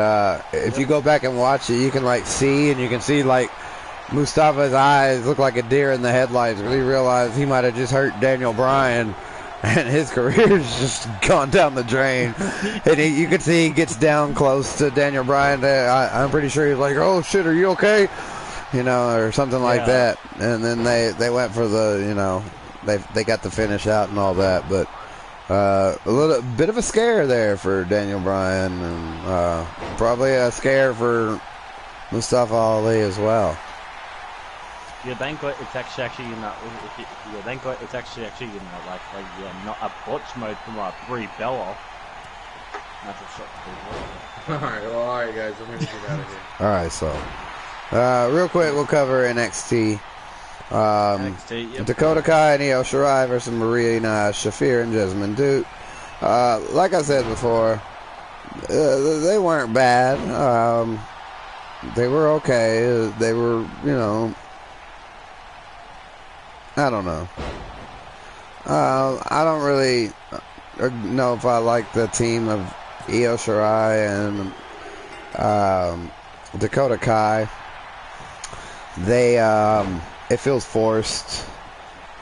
if you go back and watch it, you can like see like Mustafa's eyes look like a deer in the headlights because he realized he might have just hurt Daniel Bryan. And his career's just gone down the drain. And you can see he gets down close to Daniel Bryan. I'm pretty sure he's like, oh, shit, are you okay? Or something like that. And then they went for the, they got the finish out and all that. But a little bit of a scare there for Daniel Bryan. And probably a scare for Mustafa Ali as well. It's actually not a botch mode from Brie Bella. That's a shot. Alright guys, I'm gonna get out of here. Alright, so real quick we'll cover NXT. NXT, yep. Dakota Kai and Io Shirai versus Marina Shafir and Jessamine Duke. Like I said before, they weren't bad. They were okay. They were, I don't know. I don't really know if I like the team of Io Shirai and Dakota Kai. They it feels forced.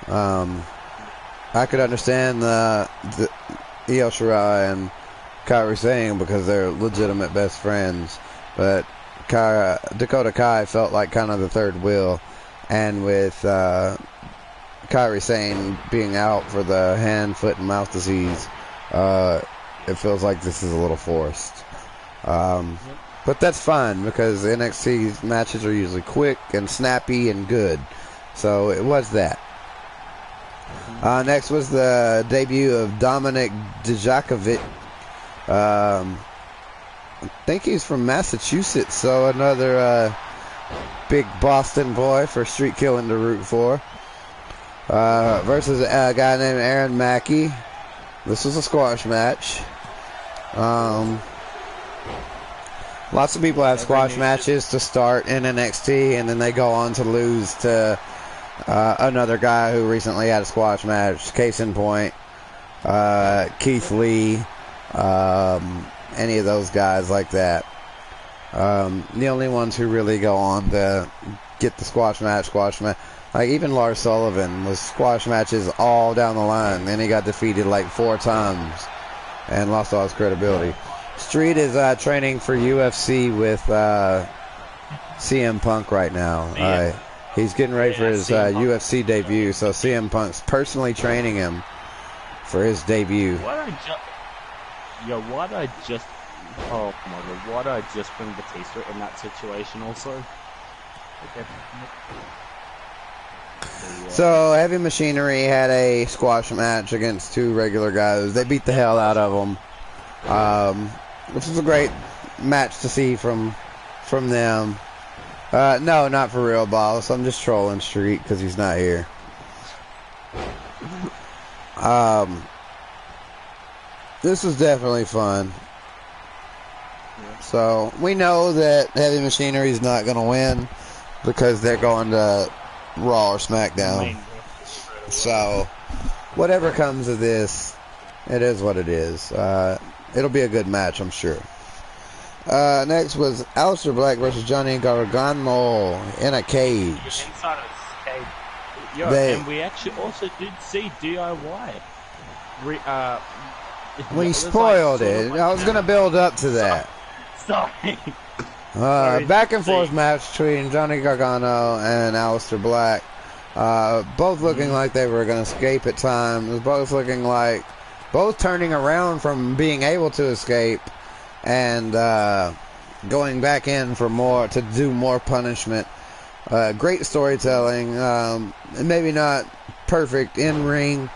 I could understand the Io Shirai and Kairi Sane because they're legitimate best friends, but Dakota Kai felt like kind of the third wheel, and with Kairi Sane being out for the hand, foot, and mouth disease, it feels like this is a little forced. But that's fine because NXT matches are usually quick and snappy and good. So it was that. Next was the debut of Dominic Dijakovic. I think he's from Massachusetts, so another big Boston boy for Streetkilln to root for. versus a guy named Aaron Mackey. This was a squash match. Lots of people have squash matches to start in NXT, and then they go on to lose to another guy who recently had a squash match. Case in point, Keith Lee, any of those guys like that. The only ones who really go on to get the squash match. Like even Lars Sullivan was squash matches all down the line, and he got defeated like 4 times and lost all his credibility. Street is training for UFC with CM Punk right now. He's getting ready for his UFC debut, so CM Punk's personally training him for his debut. Why'd I just bring Batista in that situation also? Okay. So Heavy Machinery had a squash match against 2 regular guys. They beat the hell out of them, which was a great match to see from them. No, not for real, boss. I'm just trolling Street because he's not here. This was definitely fun. So we know that Heavy Machinery is not going to win because they're going to Raw or SmackDown. So whatever comes of this, it is what it is. It'll be a good match, I'm sure. Next was Aleister Black versus Johnny Gargano in a cage. Inside of a cage. And we actually also did see DIY. We spoiled it. I was going to build up to that. Sorry. Back and forth match between Johnny Gargano and Aleister Black. Both looking like they were going to escape at times. Both looking like both turning around from being able to escape and going back in for more to do more punishment. Great storytelling. Maybe not perfect in ring,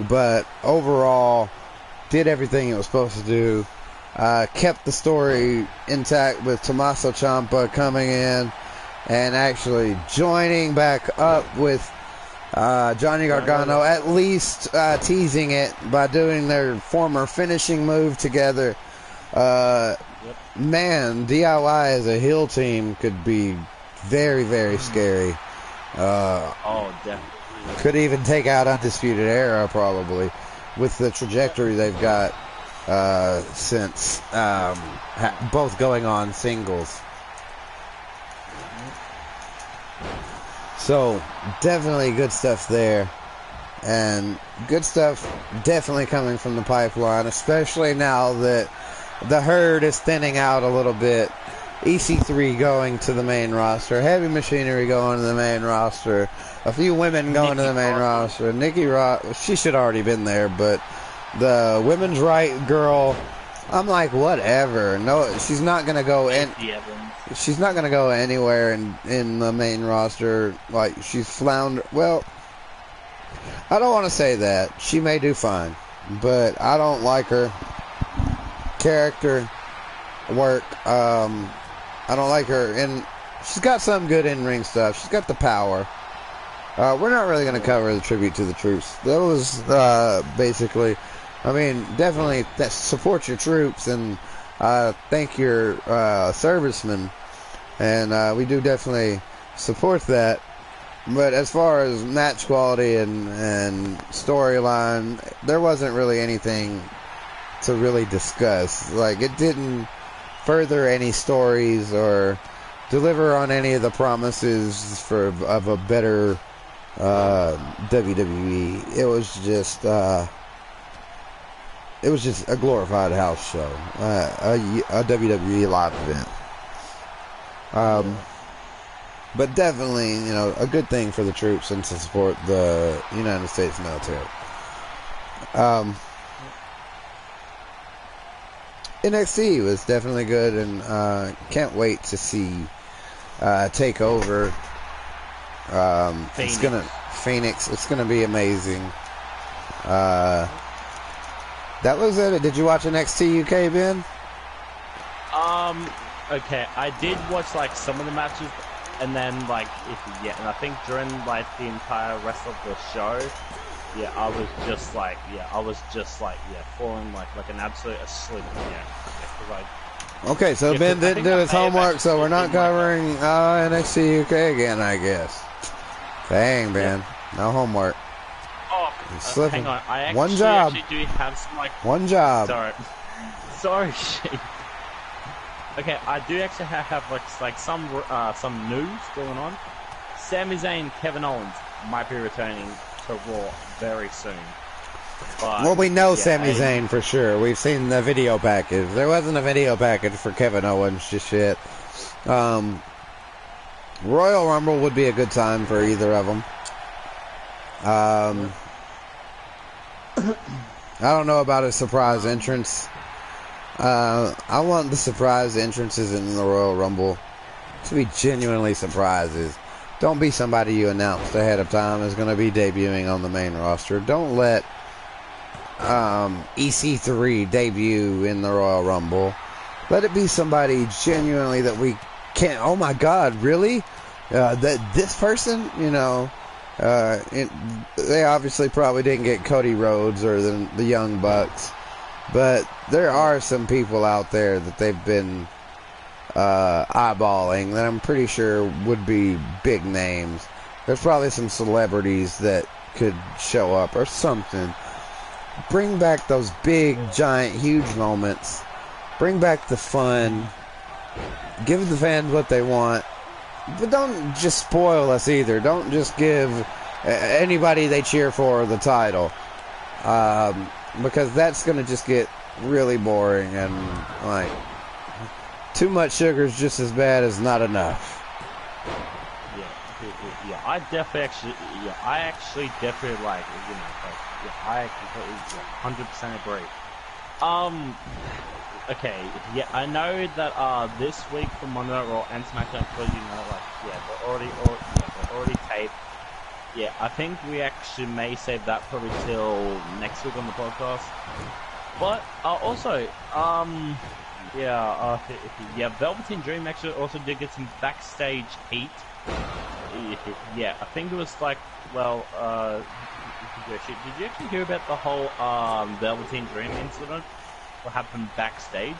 but overall did everything it was supposed to do. Kept the story intact with Tommaso Ciampa coming in and actually joining back up with Johnny Gargano, at least teasing it by doing their former finishing move together. Man, DIY as a heel team could be very, very scary. Definitely. Could even take out Undisputed Era probably with the trajectory they've got since both going on singles. So definitely good stuff there, and good stuff definitely coming from the pipeline, especially now that the herd is thinning out a little bit. EC3 going to the main roster, Heavy Machinery going to the main roster, a few women going to the main roster. Nikki Ross, she should already been there, but the women's right girl, I'm like, whatever. No, she's not gonna go in. She's not gonna go anywhere in the main roster. Like, she's floundered. Well, I don't want to say that. She may do fine, but I don't like her character work. I don't like her, and she's got some good in-ring stuff. She's got the power. We're not really going to cover the tribute to the troops. That was basically, I mean, definitely support your troops and thank your servicemen, and we do definitely support that. But as far as match quality and storyline, there wasn't really anything to really discuss. Like, it didn't further any stories or deliver on any of the promises of a better WWE. It was just a glorified house show, a WWE live event. But definitely, you know, a good thing for the troops and to support the United States military. NXT was definitely good, and can't wait to see TakeOver. Phoenix. It's gonna be amazing. That was it. Did you watch NXT UK, Ben? Okay, I did watch like some of the matches. and then like and I think during like the entire rest of the show, I was just like falling like an absolute asleep. Okay, so Ben didn't do his homework, so we're not covering NXT UK again, I guess. Dang, Ben, no homework. Oh, hang on. I One job. Actually do have some like one job. Sorry, Sheep. Okay, I do actually have like some news going on. Sami Zayn, Kevin Owens might be returning to Raw very soon. But, well, we know Sami Zayn for sure. We've seen the video package. There wasn't a video package for Kevin Owens just yet. Royal Rumble would be a good time for either of them. I don't know about a surprise entrance. I want the surprise entrances in the Royal Rumble to be genuinely surprises. Don't be somebody you announced ahead of time is going to be debuting on the main roster. Don't let EC3 debut in the Royal Rumble. Let it be somebody genuinely that we can't. Oh my God, really? That this person, they obviously probably didn't get Cody Rhodes or the Young Bucks, but there are some people out there that they've been eyeballing that I'm pretty sure would be big names. There's probably some celebrities that could show up or something. Bring back those big, giant, huge moments. Bring back the fun. Give the fans what they want. But don't just spoil us either. Don't just give anybody they cheer for the title. Because that's going to just get really boring. And, like, too much sugar is just as bad as not enough. Yeah, I actually definitely like, I completely 100% agree. Okay, I know that this week for Monday Night Raw and SmackDown, because they're already taped. Yeah, I think we actually may save that probably till next week on the podcast. But also, Velveteen Dream actually also did get some backstage heat. Yeah, I think it was like, did you actually hear about the whole Velveteen Dream incident? What happened backstage?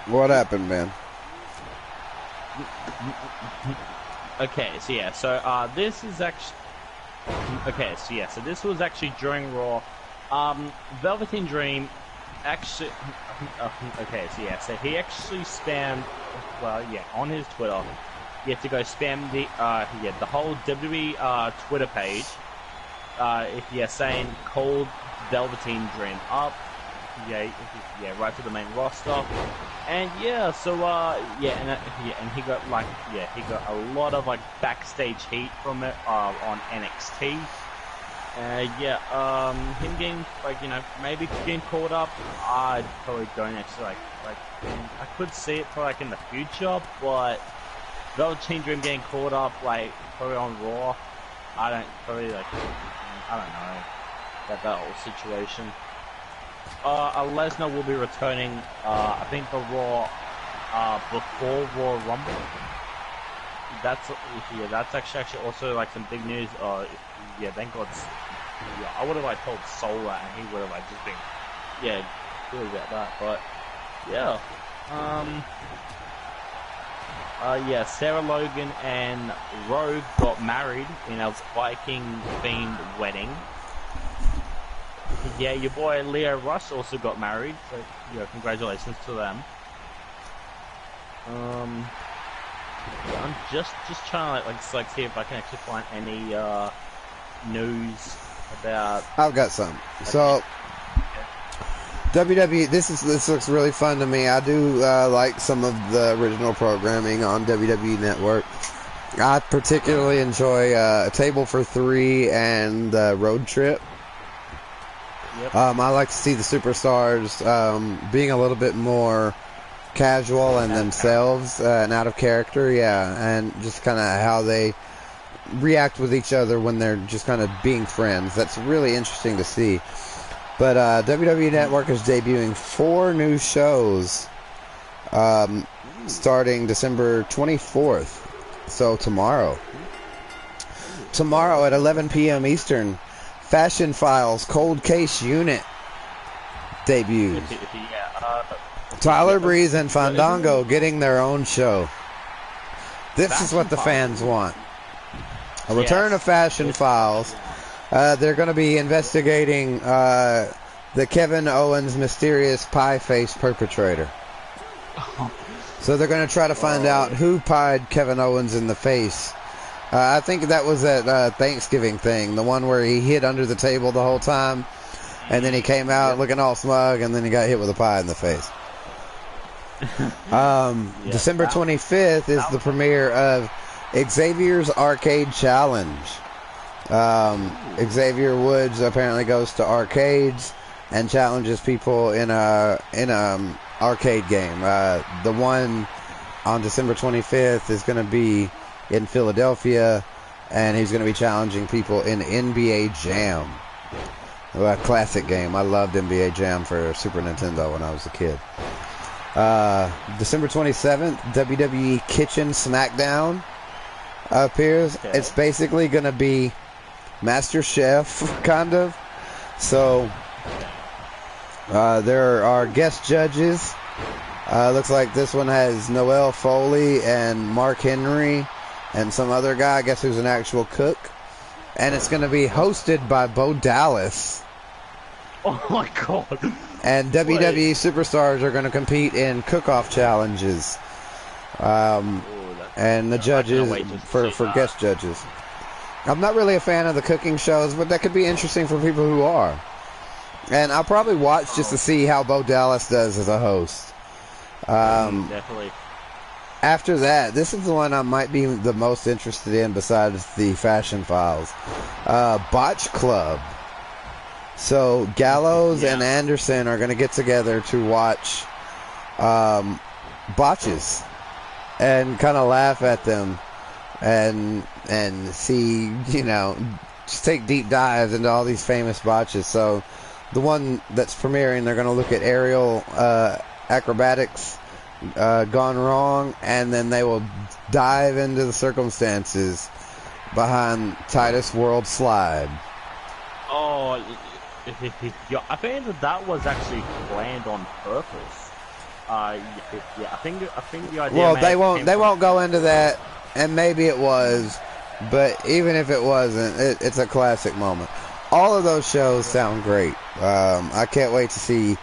What happened, man? Okay, so this is actually so this was actually during Raw. Velveteen Dream actually so he actually spammed on his Twitter. He had to go spam the whole WWE Twitter page. Saying called Velveteen Dream up. Right to the main roster. And and he got he got a lot of backstage heat from it on NXT. Him getting maybe getting caught up. I probably don't actually I could see it probably in the future, but Velveteen Dream getting caught up probably on Raw. I don't know about that whole situation. Lesnar will be returning, I think the Raw, before Raw Rumble. That's actually also some big news. Thank God. I would have told Solar and he would have just been, good about that. But Sarah Logan and Rogue got married in a Viking-themed wedding. Yeah, your boy Leo Rush also got married, so congratulations to them. I'm just trying to see if I can actually find any news about. I've got some. So WWE, this looks really fun to me. I do like some of the original programming on WWE Network. I particularly enjoy A Table for Three and Road Trip. Yep. I like to see the superstars being a little bit more casual and themselves and out of character, and just kind of how they react with each other when they're just kind of being friends. That's really interesting to see. But WWE Network is debuting 4 new shows. starting December 24th. So tomorrow. Tomorrow at 11 p.m. Eastern, Fashion Files Cold Case Unit debuts. Tyler Breeze and Fandango getting their own show. This is what the fans want. A return of Fashion Files. They're going to be investigating the Kevin Owens mysterious pie face perpetrator. So they're going to try to find out who pied Kevin Owens in the face. I think that was that Thanksgiving thing, the one where he hid under the table the whole time, and then he came out looking all smug, and then he got hit with a pie in the face. December 25th is the premiere of Xavier's Arcade Challenge. Xavier Woods apparently goes to arcades and challenges people in a arcade game. The one on December 25th is going to be in Philadelphia, and he's going to be challenging people in NBA Jam. A classic game. I loved NBA Jam for Super Nintendo when I was a kid. December 27th, WWE Kitchen Smackdown appears. Okay. It's basically going to be Master Chef, kind of. So, there are guest judges. Looks like this one has Noel Foley and Mark Henry and some other guy, I guess, who's an actual cook. And it's going to be hosted by Bo Dallas. Oh my god. And WWE superstars are going to compete in cook-off challenges. And the judges, for guest judges. I'm not really a fan of the cooking shows, but that could be interesting for people who are. And I'll probably watch just to see how Bo Dallas does as a host. Definitely. After that, this is the one I might be the most interested in besides the Fashion Files. Botch Club. So Gallows and Anderson are going to get together to watch botches and kind of laugh at them and see, just take deep dives into all these famous botches. So the one that's premiering, they're going to look at aerial acrobatics gone wrong, and then they will dive into the circumstances behind Titus World Slide. Oh, yeah, I think that was actually planned on purpose. I think the idea. Well, they won't go into that, and maybe it was, but even if it wasn't, it's a classic moment. All of those shows sound great. I can't wait to see.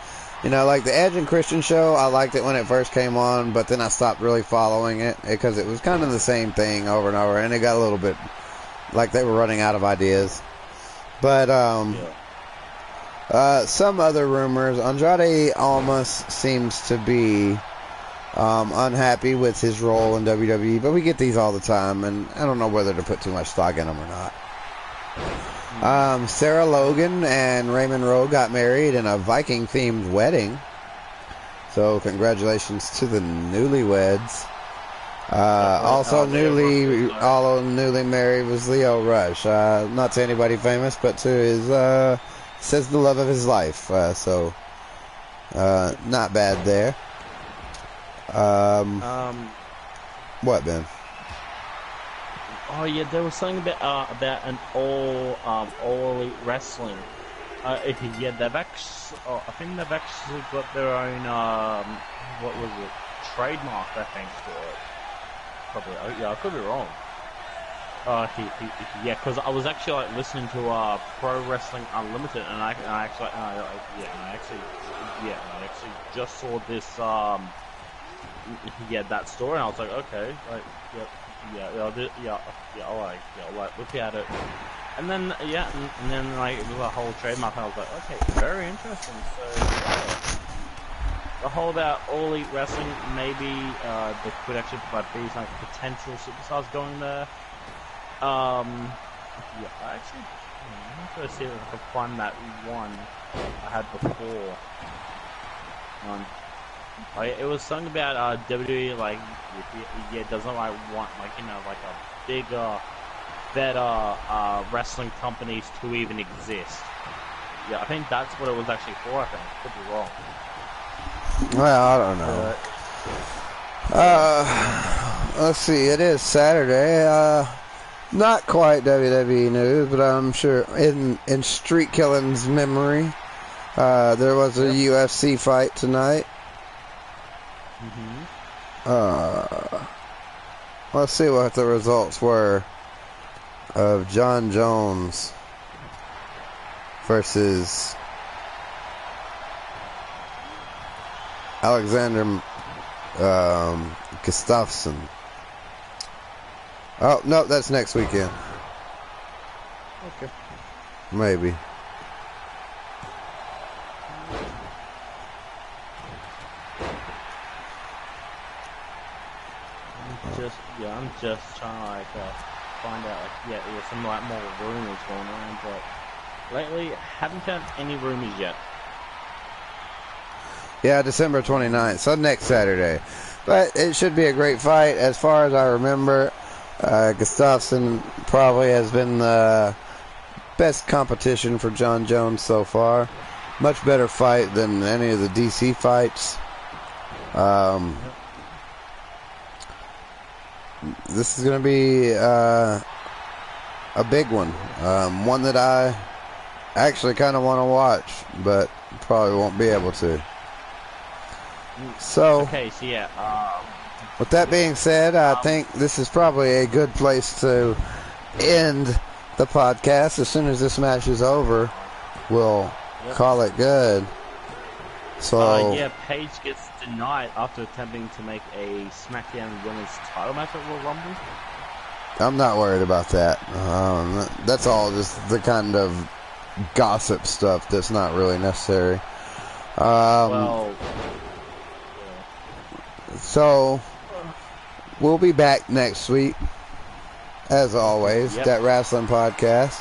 Like the Edge and Christian show, I liked it when it first came on, but then I stopped really following it because it was kind of the same thing over and over, and it got a little bit like they were running out of ideas. But some other rumors, Andrade Almas seems to be unhappy with his role in WWE, but we get these all the time, and I don't know whether to put too much stock in them or not. Sarah Logan and Raymond Rowe got married in a Viking-themed wedding. So congratulations to the newlyweds. Also newly married was Leo Rush. Not to anybody famous, but to his says the love of his life. So not bad there. What, Ben? Oh yeah, there was something about an all elite wrestling. Yeah, they've actually, I think they've actually got their own what was it, trademark, I think, for it. Probably, yeah, I could be wrong. Yeah, because I was actually listening to Pro Wrestling Unlimited, and I actually just saw this that story, and I was like, okay, look at it. And then and then it was a whole trademark, and I was like, okay, very interesting. So the whole about all elite wrestling, maybe they could actually provide these potential superstars going there. I'm trying to see if I can find that one I had before. It was something about WWE doesn't want a bigger, better wrestling companies to even exist. Yeah, I think that's what it was actually for. I think could be wrong. Well, I don't know. Let's see. It is Saturday. Not quite WWE news, but I'm sure in Streetkilln's memory, there was a UFC fight tonight. Let's see what the results were of John Jones versus Alexander Gustafsson. Oh, no, that's next weekend. Okay. Maybe. I'm just trying to find out, there's some more rumors going on, but lately, haven't found any rumors yet. Yeah, December 29th, so next Saturday. But it should be a great fight. As far as I remember, Gustafsson probably has been the best competition for John Jones so far. Much better fight than any of the DC fights. This is going to be a big one. One that I actually kind of want to watch, but probably won't be able to. So, okay, so with that being said, I think this is probably a good place to end the podcast. As soon as this match is over, we'll call it good. So, Paige gets denied after attempting to make a SmackDown Women's title match at Royal Rumble. I'm not worried about that. That's all just the kind of gossip stuff that's not really necessary. So, we'll be back next week, as always, Dat Wrasslin Podcast.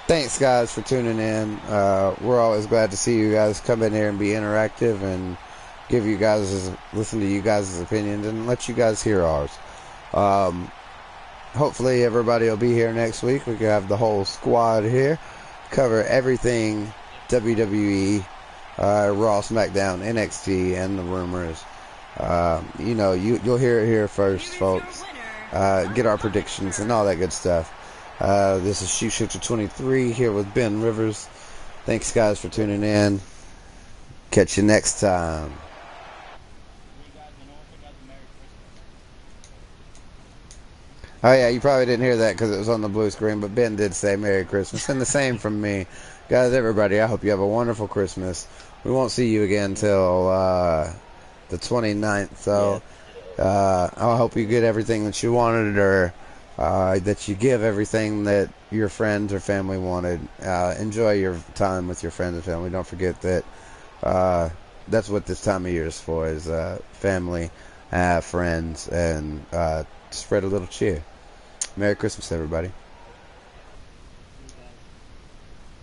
Thanks, guys, for tuning in. We're always glad to see you guys come in here and be interactive and listen to you guys' opinions and let you guys hear ours. Hopefully, everybody will be here next week. We can have the whole squad here, cover everything WWE, Raw, SmackDown, NXT, and the rumors. You'll hear it here first, folks. Get our predictions and all that good stuff. This is Sheepshifter 23 here with Ben Rivers. Thanks, guys, for tuning in. Catch you next time. Oh, yeah, you probably didn't hear that because it was on the blue screen, but Ben did say Merry Christmas. And the same from me. Guys, everybody, I hope you have a wonderful Christmas. We won't see you again until the 29th, so I hope you get everything that you wanted, or that you give everything that your friends or family wanted. Enjoy your time with your friends and family. Don't forget that that's what this time of year is for, is family, friends, and spread a little cheer. Merry Christmas, everybody.